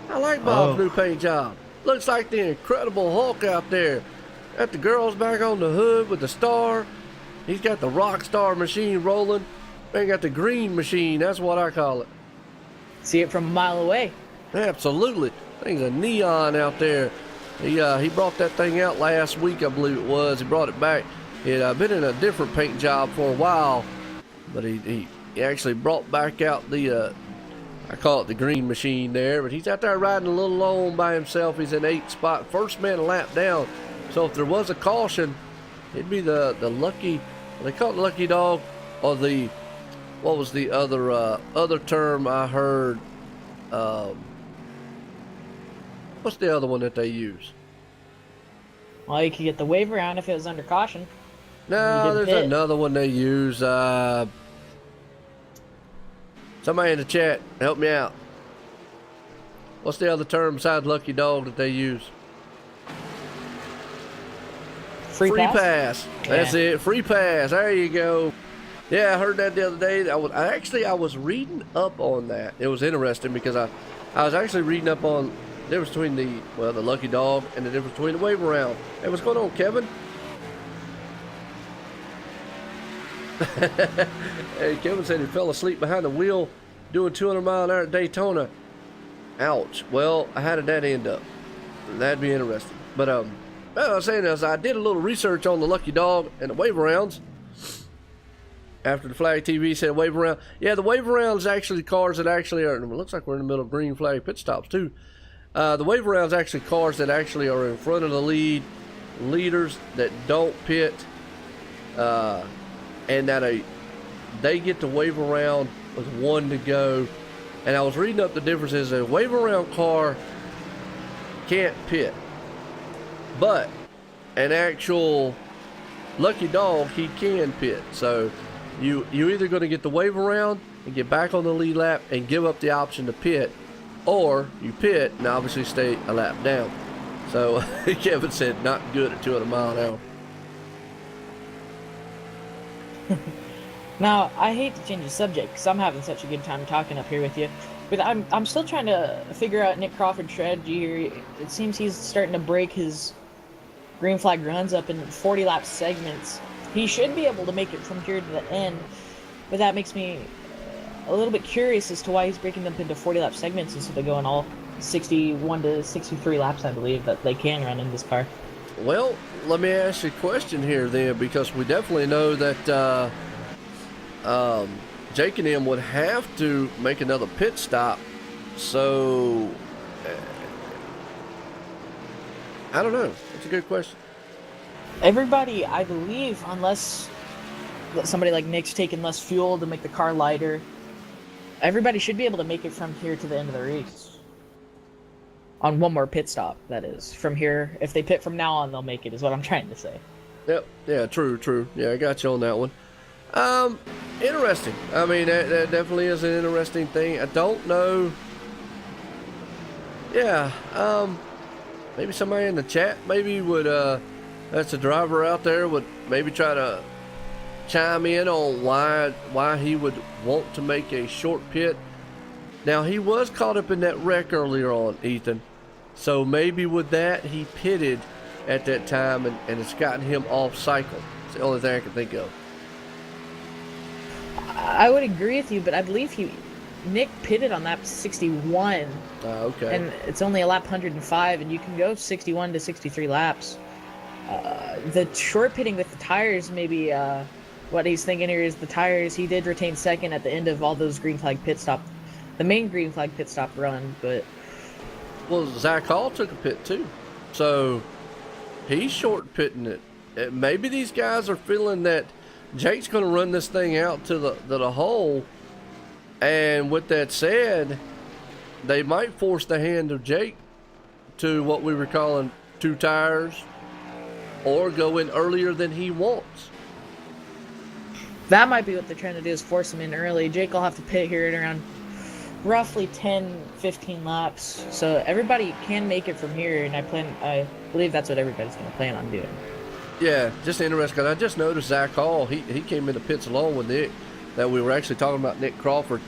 I like Bob's new paint job. Looks like the Incredible Hulk out there. Got the girls back on the hood with the star. He's got the rock star machine rolling. Man, got the green machine. That's what I call it. See it from a mile away. Absolutely. Thing's a neon out there. He brought that thing out last week, I believe it was. He brought it back. It had been in a different paint job for a while, but he actually brought back out the I call it the green machine there. But he's out there riding a little alone by himself. He's in 8th spot, first man a lap down. So if there was a caution, it'd be the lucky. They call it lucky dog, or the what was the other term I heard? What's the other one that they use? Well, you could get the wave around if it was under caution. No, there's another one they use. Somebody in the chat, help me out. what's the other term besides lucky dog that they use? Free pass? That's Yeah. it. Free pass. There you go. Yeah, I heard that the other day. I was reading up on that. It was interesting because I was actually reading up on the difference between the lucky dog and the difference between the wave around. Hey, what's going on, Kevin? Hey, Kevin said he fell asleep behind the wheel doing 200 mile an hour at Daytona. Ouch. Well, how did that end up? That'd be interesting. But what I was saying is I did a little research on the lucky dog and the wave arounds. After the flag TV said wave around. Yeah, the wave arounds actually cars that actually are, it looks like we're in the middle of green flag pit stops too. The wave arounds actually cars that actually are in front of the leaders that don't pit, and that they get to wave around with one to go. And I was reading up the differences. A wave around car can't pit, but an actual lucky dog, he can pit. So you either going to get the wave around and get back on the lead lap and give up the option to pit, or you pit and obviously stay a lap down. So Kevin said not good at 200 mile an hour. Now, I hate to change the subject because I'm having such a good time talking up here with you, but I'm still trying to figure out Nick Crawford's strategy here. It seems he's starting to break his green flag runs up in 40 lap segments. He should be able to make it from here to the end, but that makes me a little bit curious as to why he's breaking them into 40 lap segments instead of going all 61 to 63 laps, I believe, that they can run in this car. Well, let me ask you a question here then, because we definitely know that Jake and him would have to make another pit stop. So, I don't know. That's a good question. Everybody, I believe, unless somebody like Nick's taking less fuel to make the car lighter, everybody should be able to make it from here to the end of the race. On one more pit stop, that is. From here, if they pit from now on, they'll make it, is what I'm trying to say. Yep. Yeah, true. Yeah, I got you on that one. Interesting. I mean, that definitely is an interesting thing. I don't know. Yeah, maybe somebody in the chat maybe would, that's a driver out there, would maybe try to chime in on why he would want to make a short pit. Now, he was caught up in that wreck earlier on, Ethan. So maybe with that, he pitted at that time and it's gotten him off cycle. It's the only thing I can think of. I would agree with you, but I believe Nick pitted on lap 61. Okay. And it's only a lap 105, and you can go 61 to 63 laps. The short pitting with the tires, maybe what he's thinking here is the tires. He did retain second at the end of all those green flag pit stop, the main green flag pit stop run, but... Well, Zach Hall took a pit too. So he's short pitting it. Maybe these guys are feeling that Jake's going to run this thing out to the hole, and with that said, they might force the hand of Jake to what we were calling two tires, or go in earlier than he wants. That might be what they're trying to do, is force him in early. Jake will have to pit here at around roughly 10-15 laps, so everybody can make it from here, and I believe that's what everybody's going to plan on doing. Yeah, just interesting, because I just noticed Zach Hall, he came in the pits along with Nick, that we were actually talking about Nick Crawford.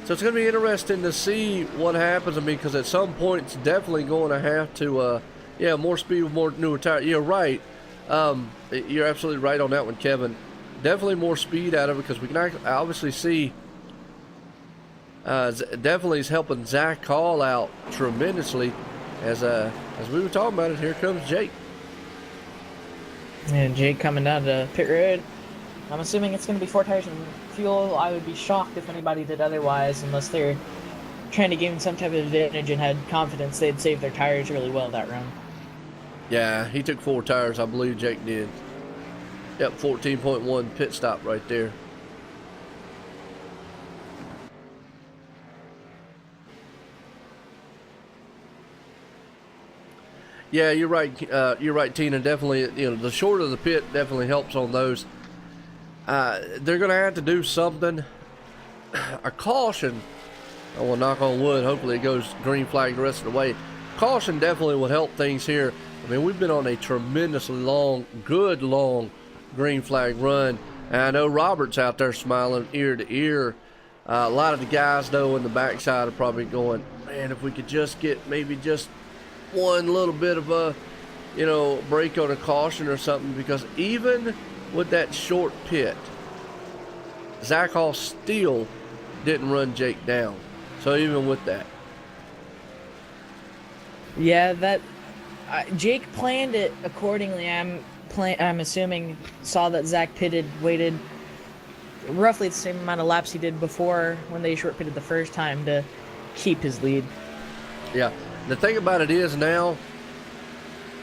So it's going to be interesting to see what happens. I mean, because at some point it's definitely going to have to, more speed with more newer tires. You're right. You're absolutely right on that one, Kevin. Definitely more speed out of it, because we can obviously see definitely is helping Zach Hall out tremendously. As we were talking about it, here comes Jake. And Jake coming down to pit road. I'm assuming it's going to be 4 tires and fuel. I would be shocked if anybody did otherwise, unless they're trying to gain some type of advantage and had confidence they'd save their tires really well that run. Yeah, he took 4 tires, I believe Jake did. Yep, 14.1 pit stop right there. Yeah, you're right. You're right, Tina. Definitely, the shorter the pit definitely helps on those. They're going to have to do something. A caution I will knock on wood. Hopefully it goes green flag the rest of the way. Caution definitely would help things here. I mean, we've been on a tremendously long, good long green flag run. And I know Robert's out there smiling ear to ear. A lot of the guys, though, in the backside are probably going, man, if we could just get maybe just one little bit of a, you know, break on a caution or something. Because even with that short pit, Zach Hall still didn't run Jake down. So even with that. Yeah, Jake planned it accordingly. I'm assuming saw that Zach pitted, waited roughly the same amount of laps he did before when they short pitted the first time to keep his lead. Yeah, the thing about it is now,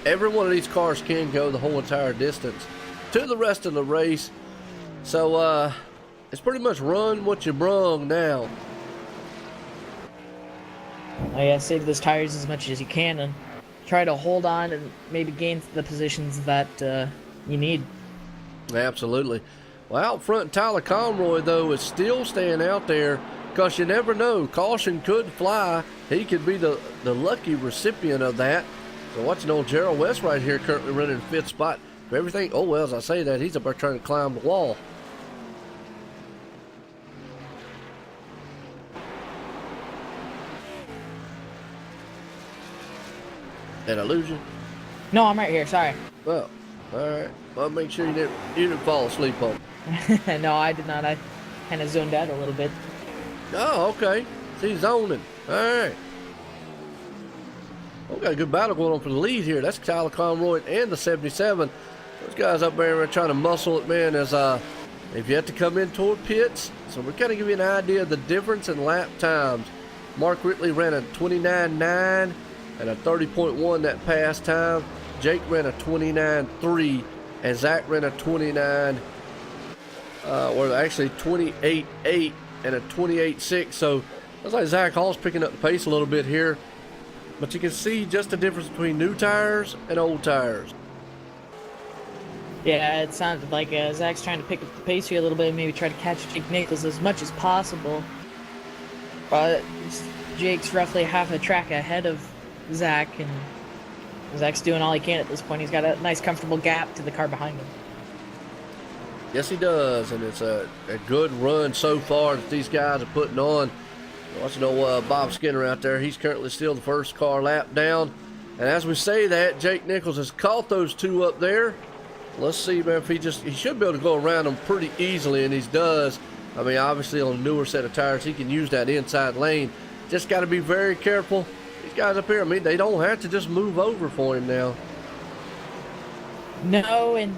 every one of these cars can go the whole entire distance to the rest of the race. So it's pretty much run what you brung now. Oh yeah, save those tires as much as you can and try to hold on and maybe gain the positions that you need. Absolutely. Well, out front, Tyler Conroy, though, is still staying out there because you never know. Caution could fly. He could be the lucky recipient of that. So watching old Gerald West right here currently running in 5th spot. For everything, oh, well, as I say that, he's up there trying to climb the wall. Did I lose you? No, I'm right here. Sorry. Oh, all right. Well, make sure you didn't fall asleep on me. No, I did not. I kind of zoned out a little bit. Oh, okay. See, zoning. All right. We got a good battle going on for the lead here. That's Tyler Conroy and the 77. Those guys up there are trying to muscle it, man, as if you have to come in toward pits. So we're kind of giving you an idea of the difference in lap times. Mark Whitley ran a 29.9 and a 30.1 that past time. Jake ran a 29.3 and Zach ran a 29, or actually 28.8 and a 28.6. So looks like Zach Hall's picking up the pace a little bit here. But you can see just the difference between new tires and old tires. Yeah, it sounded like Zach's trying to pick up the pace here a little bit and maybe try to catch Jake Nichols as much as possible. But Jake's roughly half a track ahead of Zach, and Zach's doing all he can at this point. He's got a nice, comfortable gap to the car behind him. Yes, he does, and it's a good run so far that these guys are putting on. Watching old Bob Skinner out there. He's currently still the first car lap down. And as we say that, Jake Nichols has caught those two up there. Let's see, man, if he should be able to go around them pretty easily, and he does. I mean, obviously on a newer set of tires, he can use that inside lane. Just got to be very careful. These guys up here, I mean, they don't have to just move over for him now. No, and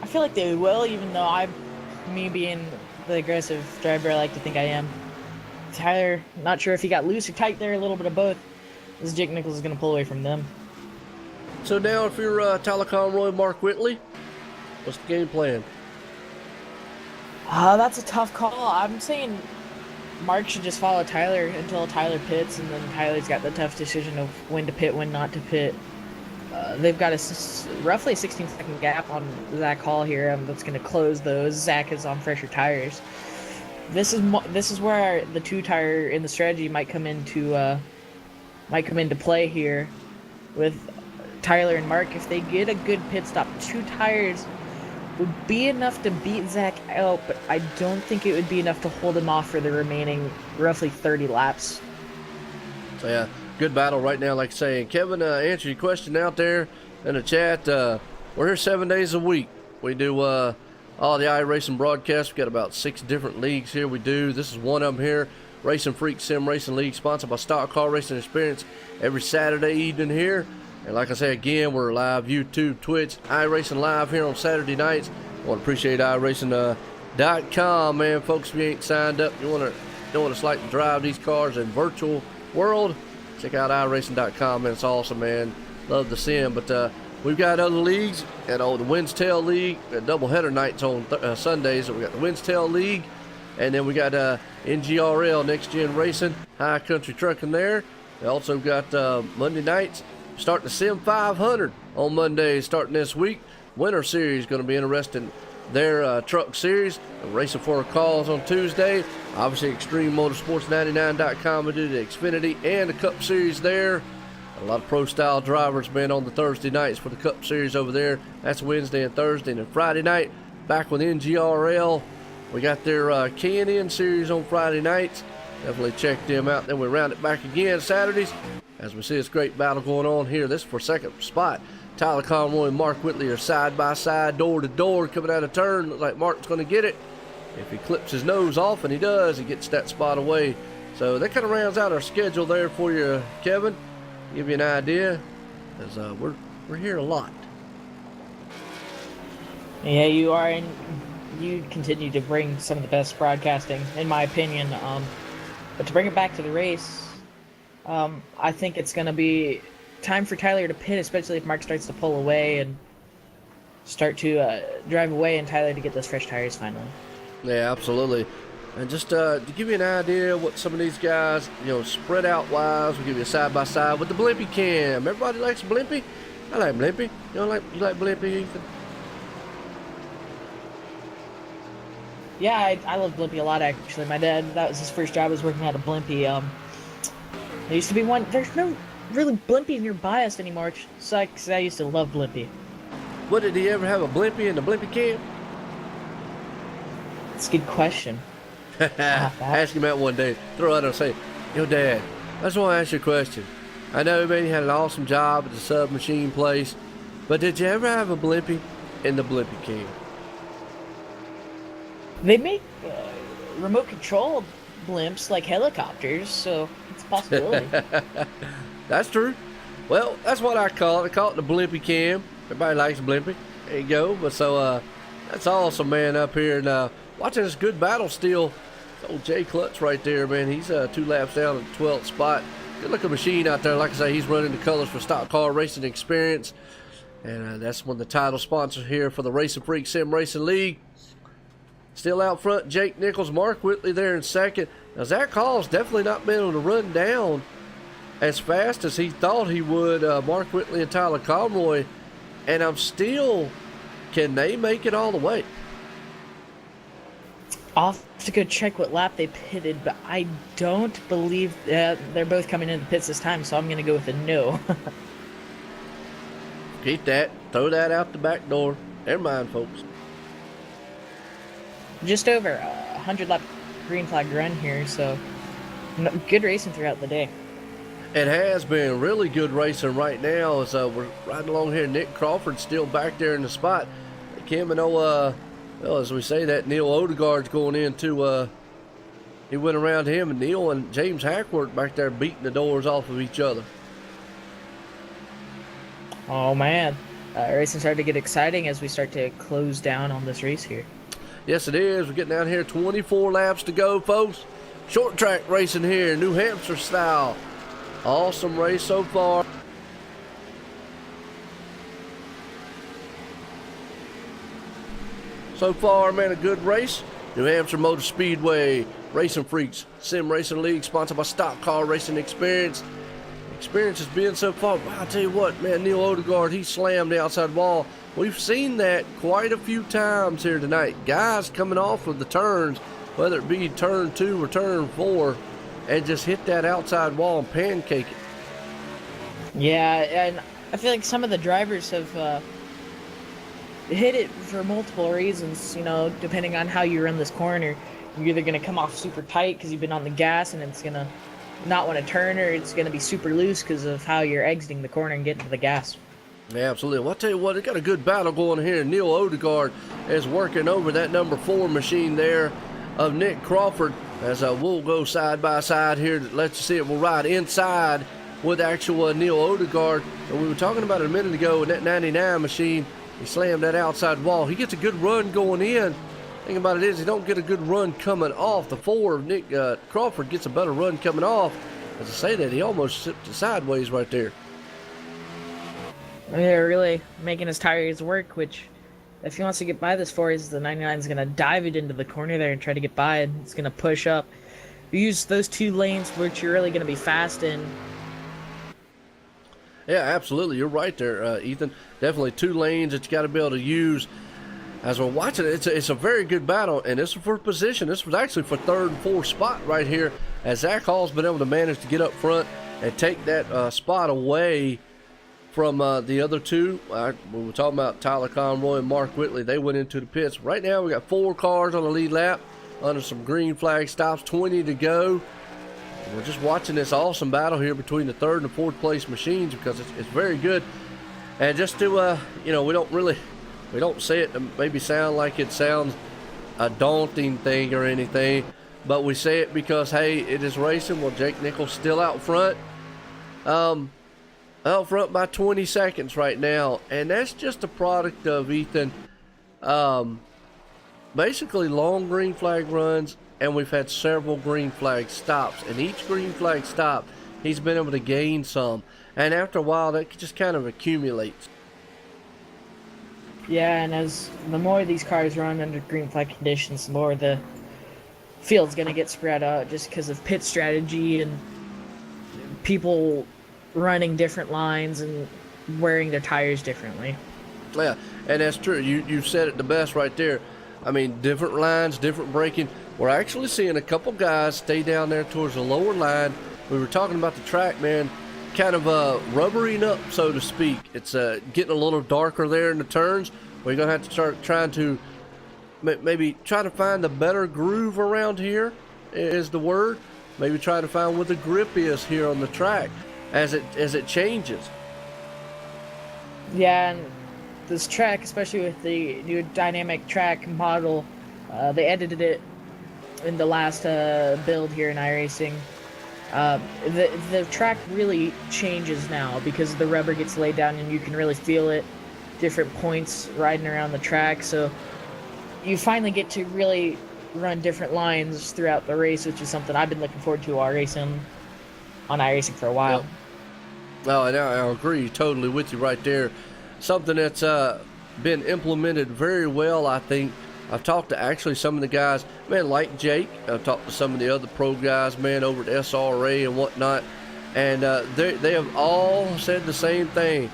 I feel like they will, even though me being the aggressive driver I like to think I am. Tyler, not sure if he got loose or tight there, a little bit of both. This Jake Nichols is going to pull away from them. So now if you're Tyler Conroy, Mark Whitley, what's the game plan? That's a tough call. I'm saying Mark should just follow Tyler until Tyler pits, and then Tyler's got the tough decision of when to pit, when not to pit. They've got a roughly 16-second gap on Zach Hall here. That's going to close those. Zach is on fresher tires. This is where the two tire in the strategy might come into play here with Tyler and Mark. If they get a good pit stop, two tires would be enough to beat Zach out, but I don't think it would be enough to hold him off for the remaining roughly 30 laps. So yeah, good battle right now, like I say. And Kevin, answer your question out there in the chat. We're here 7 days a week. We do all the iRacing broadcasts. We've got about 6 different leagues here we do. This is one of them here. RacinFreeks Sim Racing League, sponsored by Stock Car Racing Experience, every Saturday evening here. And like I say again, we're live YouTube, Twitch, iRacing Live here on Saturday nights. I want to appreciate iracing.com, man. Folks, if you ain't signed up, you want to know what it's like to drive these cars in virtual world, check out iracing.com, man. It's awesome, man. Love the sim. But we've got other leagues, and the Wind's Tail League, doubleheader nights on Sundays. So we got the Wind's Tail League, and then we got NGRL, Next Gen Racing, High Country Trucking there. We also got Monday nights, starting the Sim500 on Mondays starting this week. Winter Series going to be interesting. their truck series, Racing for a Cause on Tuesday. Obviously, ExtremeMotorsports99.com will do the Xfinity and the Cup Series there. A lot of pro-style drivers been on the Thursday nights for the Cup Series over there. That's Wednesday and Thursday. And then Friday night, back with NGRL. We got their K&N Series on Friday nights. Definitely check them out. Then we round it back again Saturdays. As we see this great battle going on here. This is for second spot. Tyler Conroy and Mark Whitley are side by side, door to door, coming out of turn. Looks like Mark's going to get it. If he clips his nose off, and he does, he gets that spot away. So that kind of rounds out our schedule there for you, Kevin. Give you an idea, as we're here a lot. Yeah, you are, and you continue to bring some of the best broadcasting, in my opinion. But to bring it back to the race, I think it's going to be time for Tyler to pit, especially if Mark starts to pull away and start to drive away, and Tyler to get those fresh tires finally. Yeah, absolutely. And just to give you an idea what some of these guys, spread out wise, we'll give you a side by side with the Blimpie cam. Everybody likes Blimpie. I like Blimpie. You like Blimpie, Ethan? Yeah, I love Blimpie a lot, actually. My dad, that was his first job, was working at a Blimpie. There used to be one. There's no really Blimpies nearby us anymore, which sucks. I used to love Blimpie. What, did he ever have a Blimpie in the Blimpie cam? That's a good question. Ask him out one day. Throw out and say, "Yo, Dad, I just want to ask you a question. I know, man, you had an awesome job at the sub machine place, but did you ever have a Blimpie in the Blimpie cam?" They make remote control blimps like helicopters, so it's a possibility. That's true. Well, that's what I call it. I call it the Blimpie cam. Everybody likes Blimpie. There you go. But so that's awesome, man, up here. And watching this good battle still. Old Jay Klutz right there, man. He's 2 laps down at the 12th spot. Good looking machine out there. Like I say, he's running the colors for Stock Car Racing Experience. And that's one of the title sponsors here for the RacinFreeks Sim Racing League. Still out front, Jake Nichols, Mark Whitley there in second. Now, Zach Hall's definitely not been able to run down as fast as he thought he would, Mark Whitley and Tyler Conroy. And I'm still, can they make it all the way? I'll have to go check what lap they pitted, but I don't believe they're both coming into the pits this time, so I'm going to go with a no. Keep that. Throw that out the back door. Never mind, folks. Just over 100 lap green flag run here, so good racing throughout the day. It has been really good racing right now as we're riding along here. Nick Crawford's still back there in the spot. Kim and well, as we say that, Neil Odegaard's going into, he went around him, and Neil and James Hackworth back there beating the doors off of each other. Oh, man. Racing started to get exciting as we start to close down on this race here. Yes, it is. We're getting down here. 24 laps to go, folks. Short track racing here, New Hampshire style. Awesome race so far. So far, man, a good race. New Hampshire Motor Speedway, RacinFreeks Sim Racing League, sponsored by Stock Car Racing Experience. Experience has been so far. Wow, I'll tell you what, man, Neil Odegaard, he slammed the outside wall. We've seen that quite a few times here tonight. Guys coming off of the turns, whether it be turn 2 or turn 4, and just hit that outside wall and pancake it. Yeah, and I feel like some of the drivers have hit it for multiple reasons, depending on how you run this corner. You're either going to come off super tight because you've been on the gas and it's going to not want to turn, or it's going to be super loose because of how you're exiting the corner and getting to the gas. Yeah, absolutely. Well, I'll tell you what, they got a good battle going here. Neil Odegaard is working over that number 4 machine there of Nick Crawford, as we'll go side by side here to let you see it. We'll ride inside with actual Neil Odegaard. And we were talking about it a minute ago in that 99 machine. He slammed that outside wall. He gets a good run going in. Thing about it is he don't get a good run coming off. The 4 of Nick Crawford gets a better run coming off. As I say that, he almost slipped sideways right there. They're really making his tires work, which if he wants to get by this 4, is the 99 is going to dive it into the corner there and try to get by it. It's going to push up. You use those 2 lanes, which you're really going to be fast in. Yeah, absolutely. You're right there, Ethan. Definitely 2 lanes that you got to be able to use. as we're watching it, it's a very good battle, and this is for position. This was actually for third and fourth spot right here, as Zach Hall's been able to manage to get up front and take that spot away from the other two. We were talking about Tyler Conroy and Mark Whitley. They went into the pits. Right now we got 4 cars on the lead lap under some green flag stops, 20 to go. And we're just watching this awesome battle here between the third and fourth place machines, because it's very good. And just to, you know, we don't say it to maybe sound like it sounds a daunting thing or anything, but we say it because, hey, it is racing. Well, Jake Nichols still out front. Out front by 20 seconds right now, and that's just a product of Ethan. Basically long green flag runs, and we've had several green flag stops, and each green flag stop he's been able to gain some, and after a while that just kind of accumulates. Yeah, and as the more these cars run under green flag conditions, the more the field's going to get spread out, just because of pit strategy and people running different lines and wearing their tires differently. Yeah, and that's true. You said it the best right there. I mean, different lines, different braking. We're actually seeing a couple guys stay down there towards the lower line. We were talking about the track, man, kind of rubbering up, so to speak. It's getting a little darker there in the turns. We're going to have to start trying to maybe try to find a better groove around here, is the word. Maybe try to find where the grip is here on the track as it changes. Yeah, and this track, especially with the new dynamic track model, they edited it in the last build here in iRacing. The track really changes now because the rubber gets laid down and you can really feel it different points riding around the track, so you finally get to really run different lines throughout the race, which is something I've been looking forward to on iRacing for a while. Yep. Oh, and I agree totally with you right there. Something that's been implemented very well, I think. I've talked to actually some of the guys, man, like Jake. I've talked to some of the other pro guys, man, over at SRA and whatnot, and they have all said the same thing.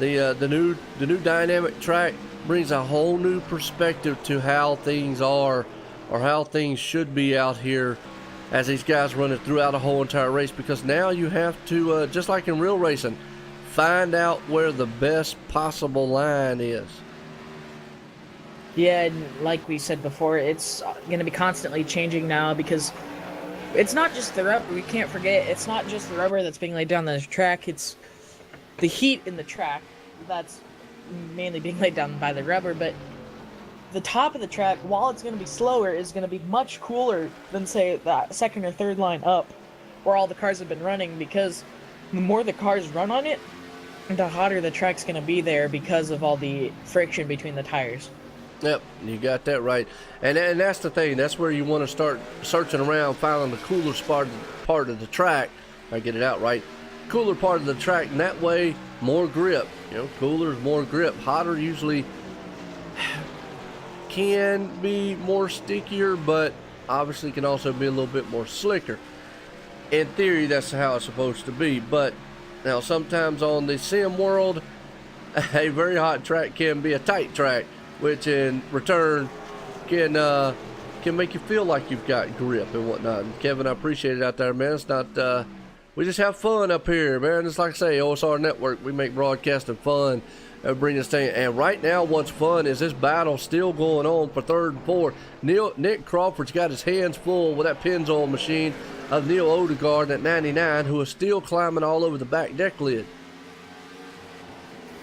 The new dynamic track brings a whole new perspective to how things are, or how things should be out here, as these guys run it throughout a whole entire race, because now you have to, just like in real racing, find out where the best possible line is. Yeah, and like we said before, it's going to be constantly changing now, because it's not just the rubber. We can't forget, it's not just the rubber that's being laid down the track, it's the heat in the track that's mainly being laid down by the rubber, but the top of the track, while it's going to be slower, is going to be much cooler than, say, the second or third line up, where all the cars have been running, because the more the cars run on it, the hotter the track's going to be there because of all the friction between the tires. Yep, you got that right. And that's the thing. That's where you want to start searching around, finding the cooler part of the track. I get it out right. Cooler part of the track, and that way, more grip. You know, cooler is more grip. Hotter usually can be more stickier, but obviously can also be a little bit more slicker. In theory, that's how it's supposed to be, but now sometimes on the sim world, a very hot track can be a tight track, which in return can make you feel like you've got grip and whatnot. And Kevin, I appreciate it out there, man. It's not we just have fun up here, man. It's like I say, OSRNetwork, we make broadcasting fun. Bring this thing. And right now, what's fun is this battle still going on for third and fourth. Nick Crawford's got his hands full with that Pennzoil machine of Neil Odegaard at 99, who is still climbing all over the back deck lid.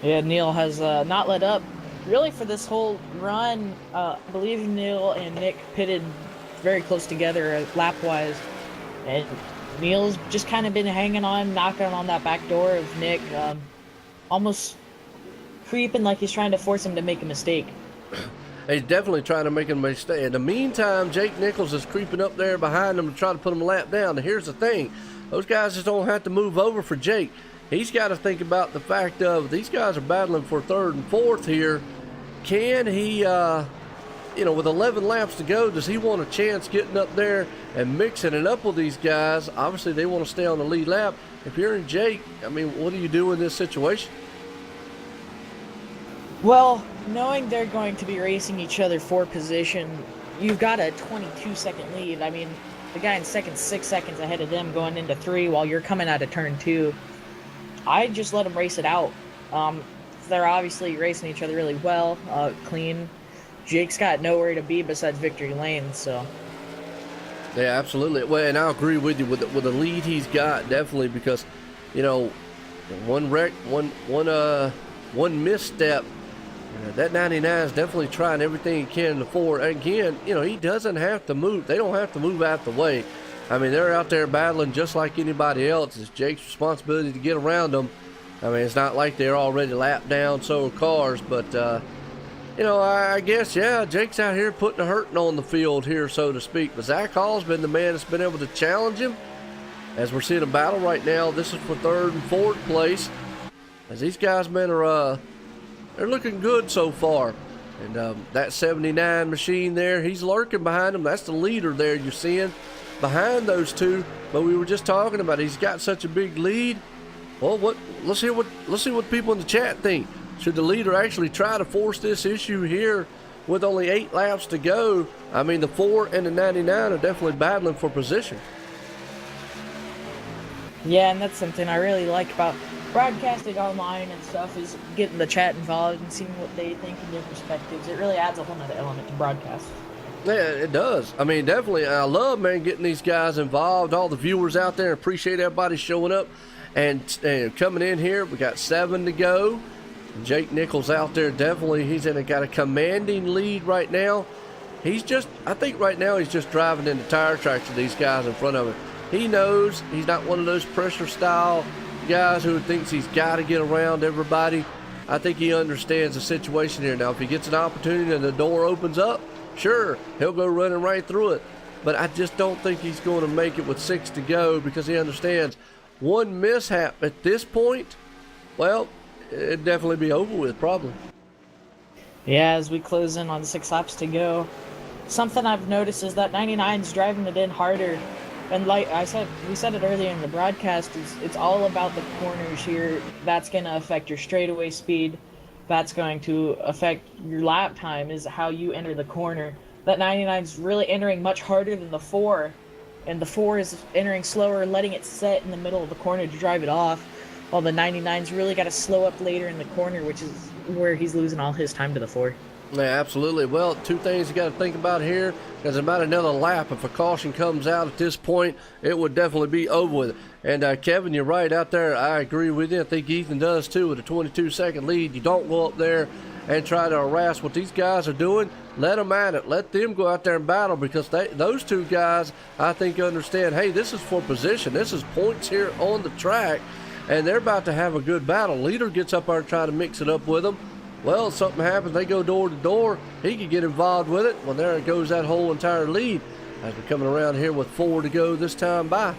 Yeah, Neil has not let up really for this whole run. I believe Neil and Nick pitted very close together lap-wise, and Neil's just kind of been hanging on, knocking on that back door of Nick, almost creeping like he's trying to force him to make a mistake. He's definitely trying to make a mistake. In the meantime, Jake Nichols is creeping up there behind him to try to put him a lap down. And here's the thing. Those guys just don't have to move over for Jake. He's got to think about the fact of these guys are battling for third and fourth here. Can he, with 11 laps to go, does he want a chance getting up there and mixing it up with these guys? Obviously, they want to stay on the lead lap. If you're in Jake, I mean, what do you do in this situation? Well, knowing they're going to be racing each other for position, you've got a 22-second lead. I mean, the guy in second 6 seconds ahead of them going into 3 while you're coming out of turn 2. I just let them race it out. They're obviously racing each other really well, clean. Jake's got nowhere to be besides victory lane, so. Yeah, absolutely. Well, and I agree with you with the lead he's got, definitely, because, you know, one misstep. That 99 is definitely trying everything he can in the 4. Again, you know, he doesn't have to move. They don't have to move out the way. I mean, they're out there battling just like anybody else. It's Jake's responsibility to get around them. I mean, it's not like they're already lapped down, so are cars. But, you know, I guess, yeah, Jake's out here putting the hurting on the field here, so to speak. But Zach Hall's been the man that's been able to challenge him. As we're seeing a battle right now, this is for 3rd and 4th place. As these guys, man, are they're looking good so far. And that 79 machine there, he's lurking behind them. That's the leader there you're seeing behind those two. But we were just talking about he's got such a big lead. Well, let's see what people in the chat think. Should the leader actually try to force this issue here with only 8 laps to go? I mean, the 4 and the 99 are definitely battling for position. Yeah, and that's something I really like about broadcasting online and stuff, is getting the chat involved and seeing what they think and their perspectives. It really adds a whole nother element to broadcast. Yeah, it does. I mean, definitely. I love, man, getting these guys involved. All the viewers out there, appreciate everybody showing up and coming in here. We got 7 to go. Jake Nichols out there, definitely. He's got a commanding lead right now. I think right now he's just driving in the tire tracks of these guys in front of him. He knows he's not one of those pressure style guys who thinks he's got to get around everybody. I think he understands the situation here. Now, if he gets an opportunity and the door opens up, sure, he'll go running right through it. But I just don't think he's going to make it with 6 to go, because he understands one mishap at this point, well, it'd definitely be over with, probably. Yeah, as we close in on 6 laps to go, something I've noticed is that 99's driving it in harder. And like we said it earlier in the broadcast, it's all about the corners here. That's going to affect your straightaway speed. That's going to affect your lap time, is how you enter the corner. That 99's really entering much harder than the 4. And the 4 is entering slower, letting it set in the middle of the corner to drive it off. While the 99's really got to slow up later in the corner, which is where he's losing all his time to the 4. Yeah, absolutely. Well, 2 things you got to think about here. There's about another lap. If a caution comes out at this point, it would definitely be over with. And Kevin, you're right out there. I agree with you. I think Ethan does too. With a 22-second lead, you don't go up there and try to harass what these guys are doing. Let them at it. Let them go out there and battle, because those 2 guys, I think, understand, hey, this is for position. This is points here on the track, and they're about to have a good battle. Leader gets up there and try to mix it up with them. Well, something happens, they go door to door, he can get involved with it. Well, there goes that whole entire lead as we're coming around here with 4 to go this time by.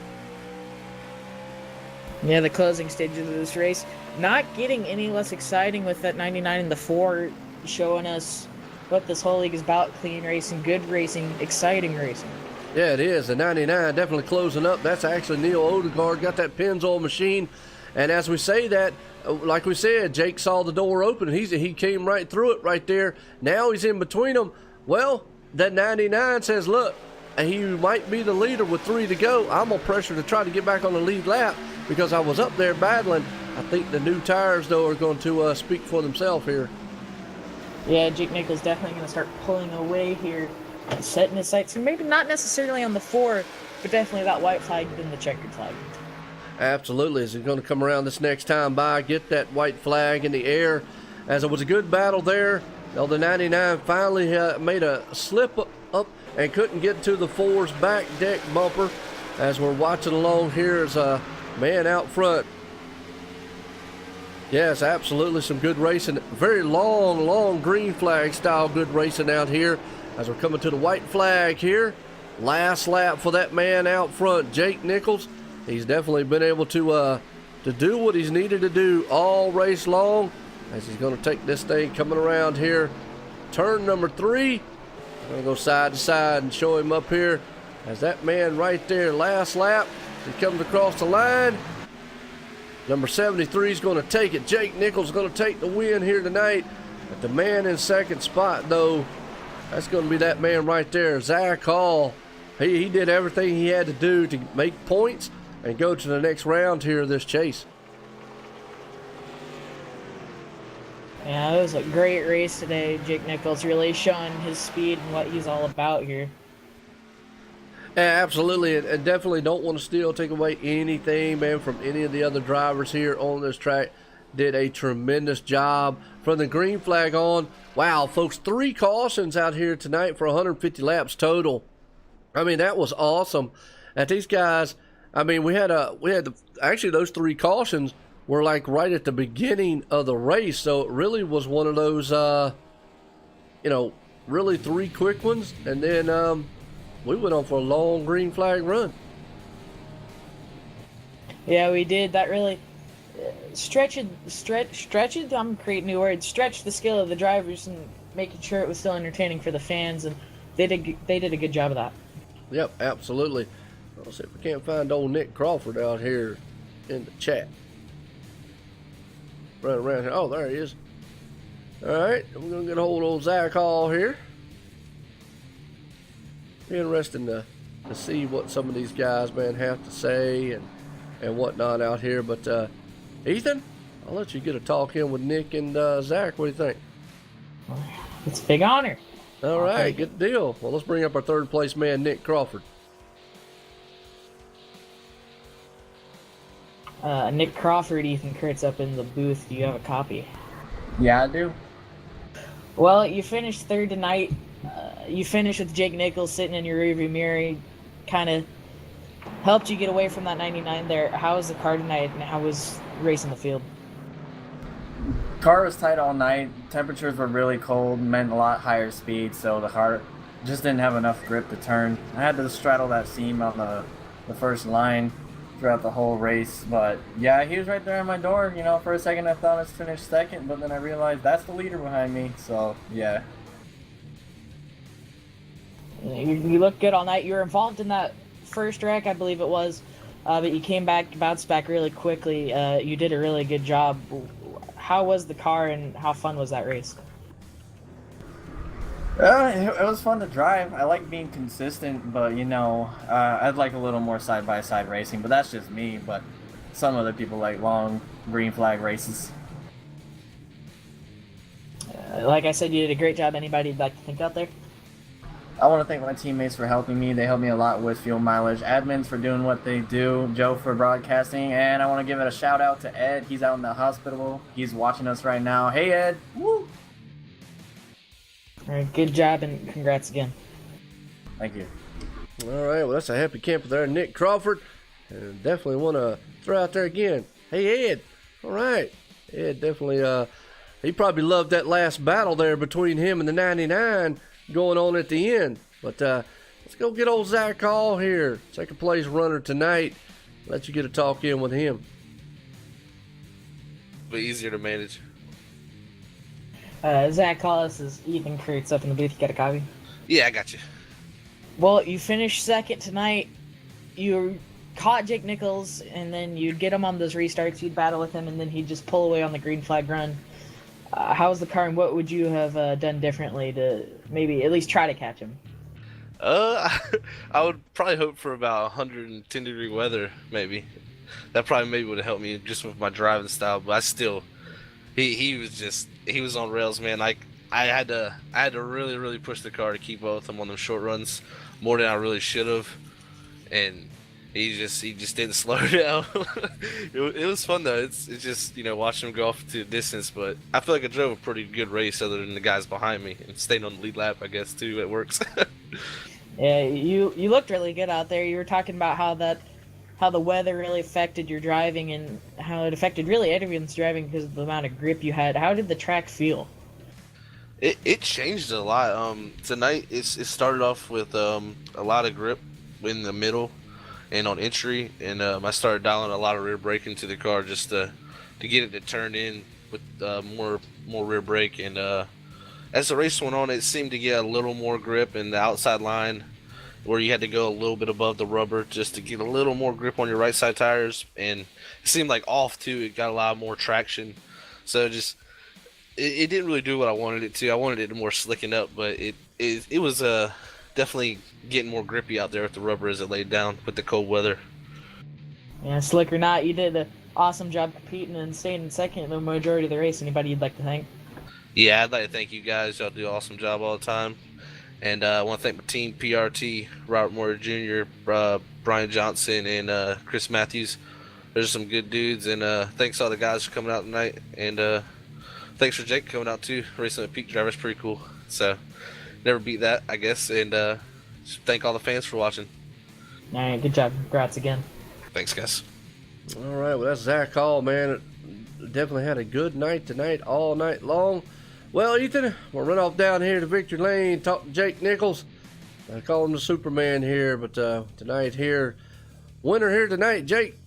Yeah, the closing stages of this race, not getting any less exciting with that 99 and the 4 showing us what this whole league is about: clean racing, good racing, exciting racing. Yeah, it is. The 99 definitely closing up. That's actually Neil Odegaard, got that Pennzoil machine. And as we say that, like we said, Jake saw the door open. He came right through it right there. Now he's in between them. Well, that 99 says, look, he might be the leader with 3 to go. I'm going to pressure to try to get back on the lead lap, because I was up there battling. I think the new tires, though, are going to speak for themselves here. Yeah, Jake Nichols definitely going to start pulling away here, setting his sights. Maybe not necessarily on the 4, but definitely that white flag and the checkered flag. Absolutely. Is he going to come around this next time by, get that white flag in the air? As it was a good battle there. Well, the 99 finally made a slip up and couldn't get to the 4's back deck bumper. As we're watching along here as a man out front. Yes, absolutely some good racing. Very long green flag style good racing out here. As we're coming to the white flag here. Last lap for that man out front, Jake Nichols. He's definitely been able to do what he's needed to do all race long, as he's going to take this thing coming around here. Turn number 3. I'm going to go side to side and show him up here as that man right there, last lap. He comes across the line. Number 73 is going to take it. Jake Nichols is going to take the win here tonight. But the man in second spot, though, that's going to be that man right there, Zach Hall. He did everything he had to do to make points and go to the next round here of this chase. Yeah, it was a great race today. Jake Nichols really showing his speed and what he's all about here. Yeah, absolutely, and definitely don't want to take away anything, man, from any of the other drivers here on this track. Did a tremendous job from the green flag on. Wow, folks, 3 cautions out here tonight for 150 laps total. I mean, that was awesome. And these guys, I mean, actually those 3 cautions were like right at the beginning of the race, so it really was one of those, really 3 quick ones, and then we went on for a long green flag run. Yeah, we did. That really stretched. I'm creating new words. Stretched the skill of the drivers and making sure it was still entertaining for the fans, and they did a good job of that. Yep, absolutely. Let's see if we can't find old Nick Crawford out here in the chat. Running around here. Oh, there he is. All right, we're gonna get a hold of old Zach Hall here. Be interesting to see what some of these guys, man, have to say and whatnot out here. But Ethan, I'll let you get a talk in with Nick and Zach. What do you think? It's a big honor. All right, good deal. Well, let's bring up our 3rd place man, Nick Crawford. Nick Crawford, Ethan Kurtz up in the booth. Do you have a copy? Yeah, I do. Well, you finished 3rd tonight. You finished with Jake Nichols sitting in your rearview mirror. He kind of helped you get away from that 99 there. How was the car tonight, and how was racing the field? Car was tight all night. Temperatures were really cold, meant a lot higher speed, so the car just didn't have enough grip to turn. I had to straddle that seam on the first line throughout the whole race, but yeah, he was right there on my door. For a second I thought I was finished 2nd, but then I realized that's the leader behind me, so yeah. You looked good all night. You were involved in that first wreck, I believe it was, but you came back, bounced back really quickly. You did a really good job. How was the car, and how fun was that race? It was fun to drive. I like being consistent, but I'd like a little more side-by-side racing, but that's just me. But some other people like long green flag races. Like I said, you did a great job. Anybody you'd like to think out there? I want to thank my teammates for helping me. They helped me a lot with fuel mileage. Admins for doing what they do. Joe for broadcasting. And I want to give it a shout out to Ed. He's out in the hospital. He's watching us right now. Hey, Ed. Woo! All right, good job, and congrats again. Thank you. All right, well, that's a happy camper there, Nick Crawford. And definitely want to throw out there again. Hey, Ed. All right. Ed definitely, he probably loved that last battle there between him and the 99 going on at the end. But let's go get old Zach Hall here, 2nd place runner tonight. Let you get a talk in with him. But easier to manage. Zach Hall, this is Ethan Kurtz up in the booth. You got a copy? Yeah, I got you. Well, you finished 2nd tonight. You caught Jake Nichols, and then you'd get him on those restarts. You'd battle with him, and then he'd just pull away on the green flag run. How was the car, and what would you have done differently to maybe at least try to catch him? I would probably hope for about 110-degree weather, maybe. That probably maybe would have helped me just with my driving style. But I still, he was on rails, man. Like I had to really push the car to keep up with him on them short runs more than I really should have, and he just didn't slow down. it was fun though. It's just watching him go off to the distance. But I feel like I drove a pretty good race other than the guys behind me, and staying on the lead lap, I guess too. It works. Yeah, you looked really good out there. You were talking about how the weather really affected your driving and how it affected really everyone's driving because of the amount of grip you had. How did the track feel? It changed a lot. Tonight it started off with a lot of grip in the middle and on entry, and I started dialing a lot of rear brake into the car just to get it to turn in with more rear brake. And as the race went on, it seemed to get a little more grip in the outside line, where you had to go a little bit above the rubber just to get a little more grip on your right side tires. And it seemed like off too, it got a lot more traction. So just it didn't really do what I wanted it to. I wanted it to more slicken up, but it was definitely getting more grippy out there with the rubber as it laid down with the cold weather. Yeah, slick or not, you did an awesome job competing and staying in second in the majority of the race. Anybody you'd like to thank? Yeah, I'd like to thank you guys. Y'all do an awesome job all the time. And I want to thank my team, PRT, Robert Moore Jr., Brian Johnson, and Chris Matthews. Those are some good dudes. And thanks to all the guys for coming out tonight. And thanks for Jake coming out too. Racing a peak driver is pretty cool. So never beat that, I guess. And thank all the fans for watching. All right, good job. Congrats again. Thanks, guys. All right, well, that's Zach Hall, man. Definitely had a good night tonight, all night long. Well, Ethan, we'll run off down here to Victory Lane, talk to Jake Nichols. I call him the Superman here, but tonight here, winner here tonight, Jake.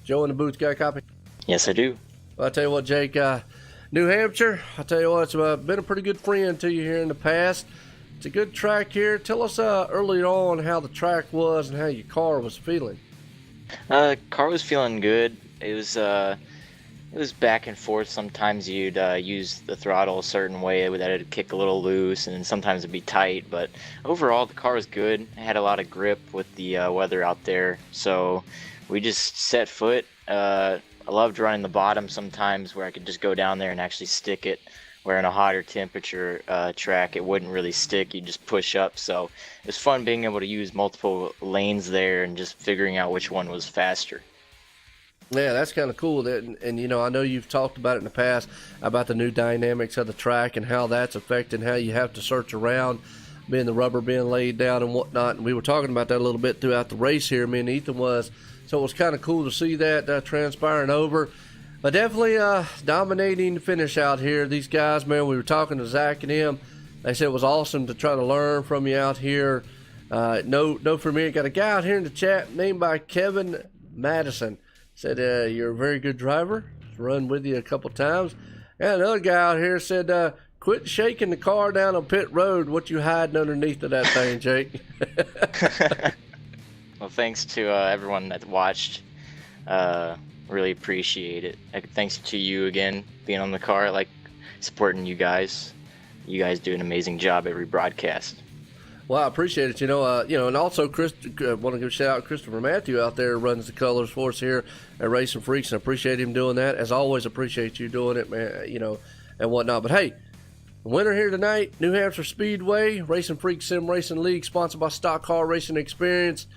Joe in the booth, got a copy? Yes, I do. Well, I tell you what, Jake, New Hampshire, I tell you what, it's been a pretty good friend to you here in the past. It's a good track here. Tell us early on how the track was and how your car was feeling. Car was feeling good. It was back and forth. Sometimes you'd use the throttle a certain way that it'd kick a little loose, and sometimes it'd be tight. But overall, the car was good. It had a lot of grip with the weather out there, so we just set foot. I loved running the bottom sometimes, where I could just go down there and actually stick it. Where in a hotter temperature track, it wouldn't really stick. You just push up. So it was fun being able to use multiple lanes there and just figuring out which one was faster. Yeah, that's kind of cool. And you know, I know you've talked about it in the past about the new dynamics of the track and how that's affecting how you have to search around, being the rubber being laid down and whatnot. And we were talking about that a little bit throughout the race here. Me and Ethan was. So it was kind of cool to see that transpiring over. But definitely dominating the finish out here. These guys, man, we were talking to Zach and him. They said it was awesome to try to learn from you out here. No for me. Got a guy out here in the chat named by Kevin Madison. Said, you're a very good driver. Run with you a couple times. And another guy out here said, quit shaking the car down on pit road. What you hiding underneath of that thing, Jake? Well, thanks to everyone that watched. Really appreciate it. Thanks to you again, being on the car. I like supporting you guys. You guys do an amazing job every broadcast. Well, I appreciate it. And also Chris, want to give a shout out to Christopher Matthew out there who runs the colors for us here at Racing Freaks, and I appreciate him doing that. As always, appreciate you doing it, man. And whatnot. But hey, the winner here tonight, New Hampshire Speedway, Racing Freaks Sim Racing League, sponsored by Stock Car Racing Experience.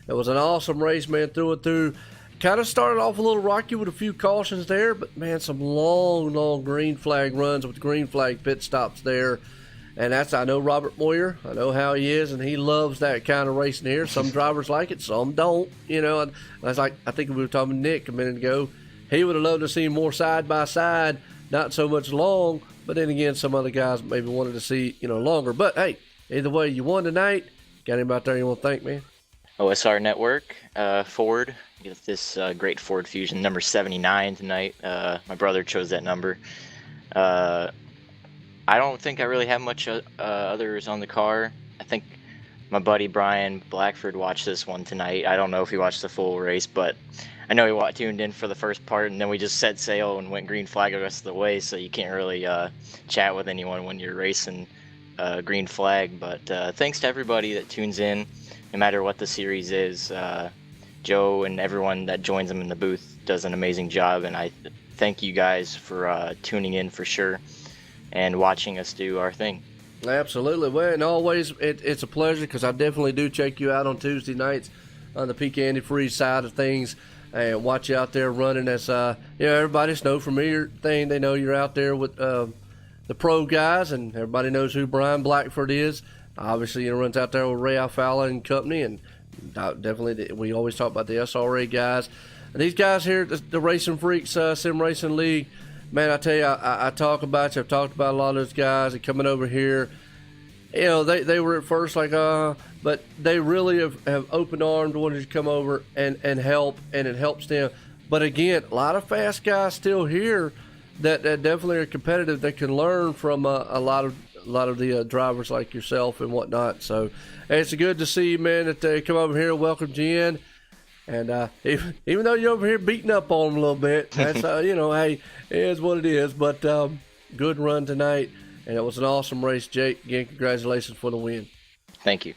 It was an awesome race, man, through and through. Kind of started off a little rocky with a few cautions there, but man, some long green flag runs with green flag pit stops there. And I know Robert Moyer, I know how he is, and he loves that kind of racing here. Some drivers like it, some don't, And I was like, I think we were talking to Nick a minute ago. He would have loved to see more side by side, not so much long, but then again, some other guys maybe wanted to see, longer. But hey, either way, you won tonight. Got anybody out there you want to thank, man? OSRNetwork, Ford. Get this great Ford Fusion number 79 tonight. My brother chose that number. I don't think I really have much others on the car. I think my buddy Brian Blackford watched this one tonight. I don't know if he watched the full race, but I know he tuned in for the first part, and then we just set sail and went green flag the rest of the way, so you can't really chat with anyone when you're racing green flag. But thanks to everybody that tunes in, no matter what the series is. Joe and everyone that joins them in the booth does an amazing job, and I thank you guys for tuning in for sure and watching us do our thing. Absolutely. Well, and always it's a pleasure, because I definitely do check you out on Tuesday nights on the Peak Antifreeze side of things and watch you out there running. As everybody's no familiar thing. They know you're out there with the pro guys, and everybody knows who Brian Blackford is. Obviously, runs out there with Ray Alfala and company, and definitely we always talk about the SRA guys. And these guys here, the Racing Freaks Sim Racing League, man, I tell you, I talk about you. I've talked about a lot of those guys that coming over here. They were at first like, but they really have open armed, wanted to come over and help, and it helps them. But again, a lot of fast guys still here that definitely are competitive, that can learn from a lot of the drivers like yourself and whatnot. So it's good to see, man, that they come over here, welcome you in. And even though you're over here beating up on them a little bit, that's hey, it is what it is. But good run tonight, and it was an awesome race. Jake, again, congratulations for the win. Thank you.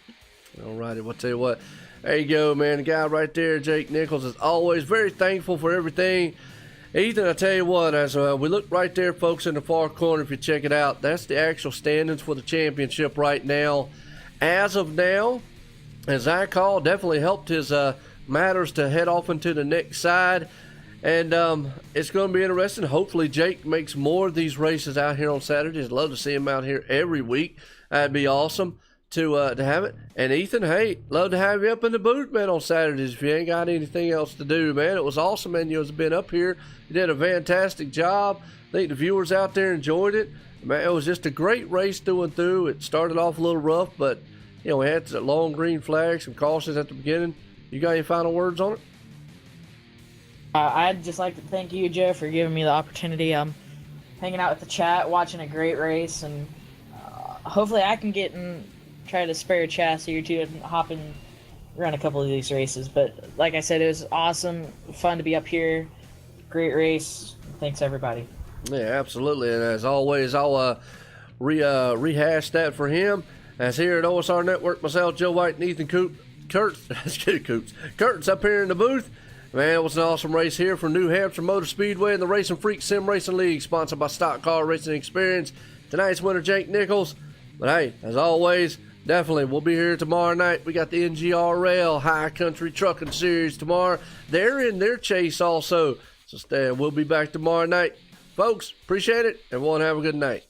All righty, well, tell you what. There you go, man. The guy right there, Jake Nichols, is always very thankful for everything. Ethan, I tell you what, as we look right there, folks, in the far corner, if you check it out, that's the actual standings for the championship right now. As of now, as I call, definitely helped his matters to head off into the next side. And it's going to be interesting. Hopefully, Jake makes more of these races out here on Saturdays. I'd love to see him out here every week. That'd be awesome to have it. And Ethan, hey, love to have you up in the booth, man, on Saturdays if you ain't got anything else to do, man. It was awesome, man. You have been up here. You did a fantastic job. I think the viewers out there enjoyed it. Man, it was just a great race through and through. It started off a little rough, but, you know, we had the long green flag, some cautions at the beginning. You got any final words on it? I'd just like to thank you, Joe, for giving me the opportunity. I'm hanging out with the chat, watching a great race, and hopefully I can get and try to spare a chassis or two and hop and run a couple of these races. But like I said, it was awesome, fun to be up here. Great race. Thanks, everybody. Yeah, absolutely. And as always, I'll rehash that for him. As here at OSRNetwork, myself, Joe White, and Ethan Kurtz up here in the booth. Man, it was an awesome race here from New Hampshire Motor Speedway and the RacinFreeks Sim Racing League, sponsored by Stock Car Racing Experience. Tonight's winner, Jake Nichols. But hey, as always, definitely, we'll be here tomorrow night. We got the NGRL High Country Trucking Series tomorrow. They're in their chase also. So we'll be back tomorrow night. Folks, appreciate it. Everyone have a good night.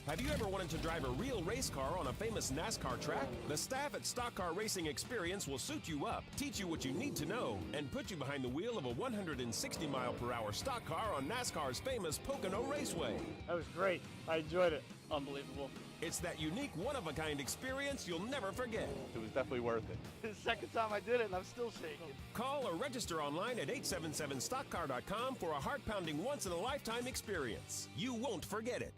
Have you ever wanted to drive a real race car on a famous NASCAR track? The staff at Stock Car Racing Experience will suit you up, teach you what you need to know, and put you behind the wheel of a 160-mile-per-hour stock car on NASCAR's famous Pocono Raceway. That was great. I enjoyed it. Unbelievable. It's that unique, one-of-a-kind experience you'll never forget. It was definitely worth it. It's the second time I did it, and I'm still shaking. Call or register online at 877stockcar.com for a heart-pounding, once-in-a-lifetime experience. You won't forget it.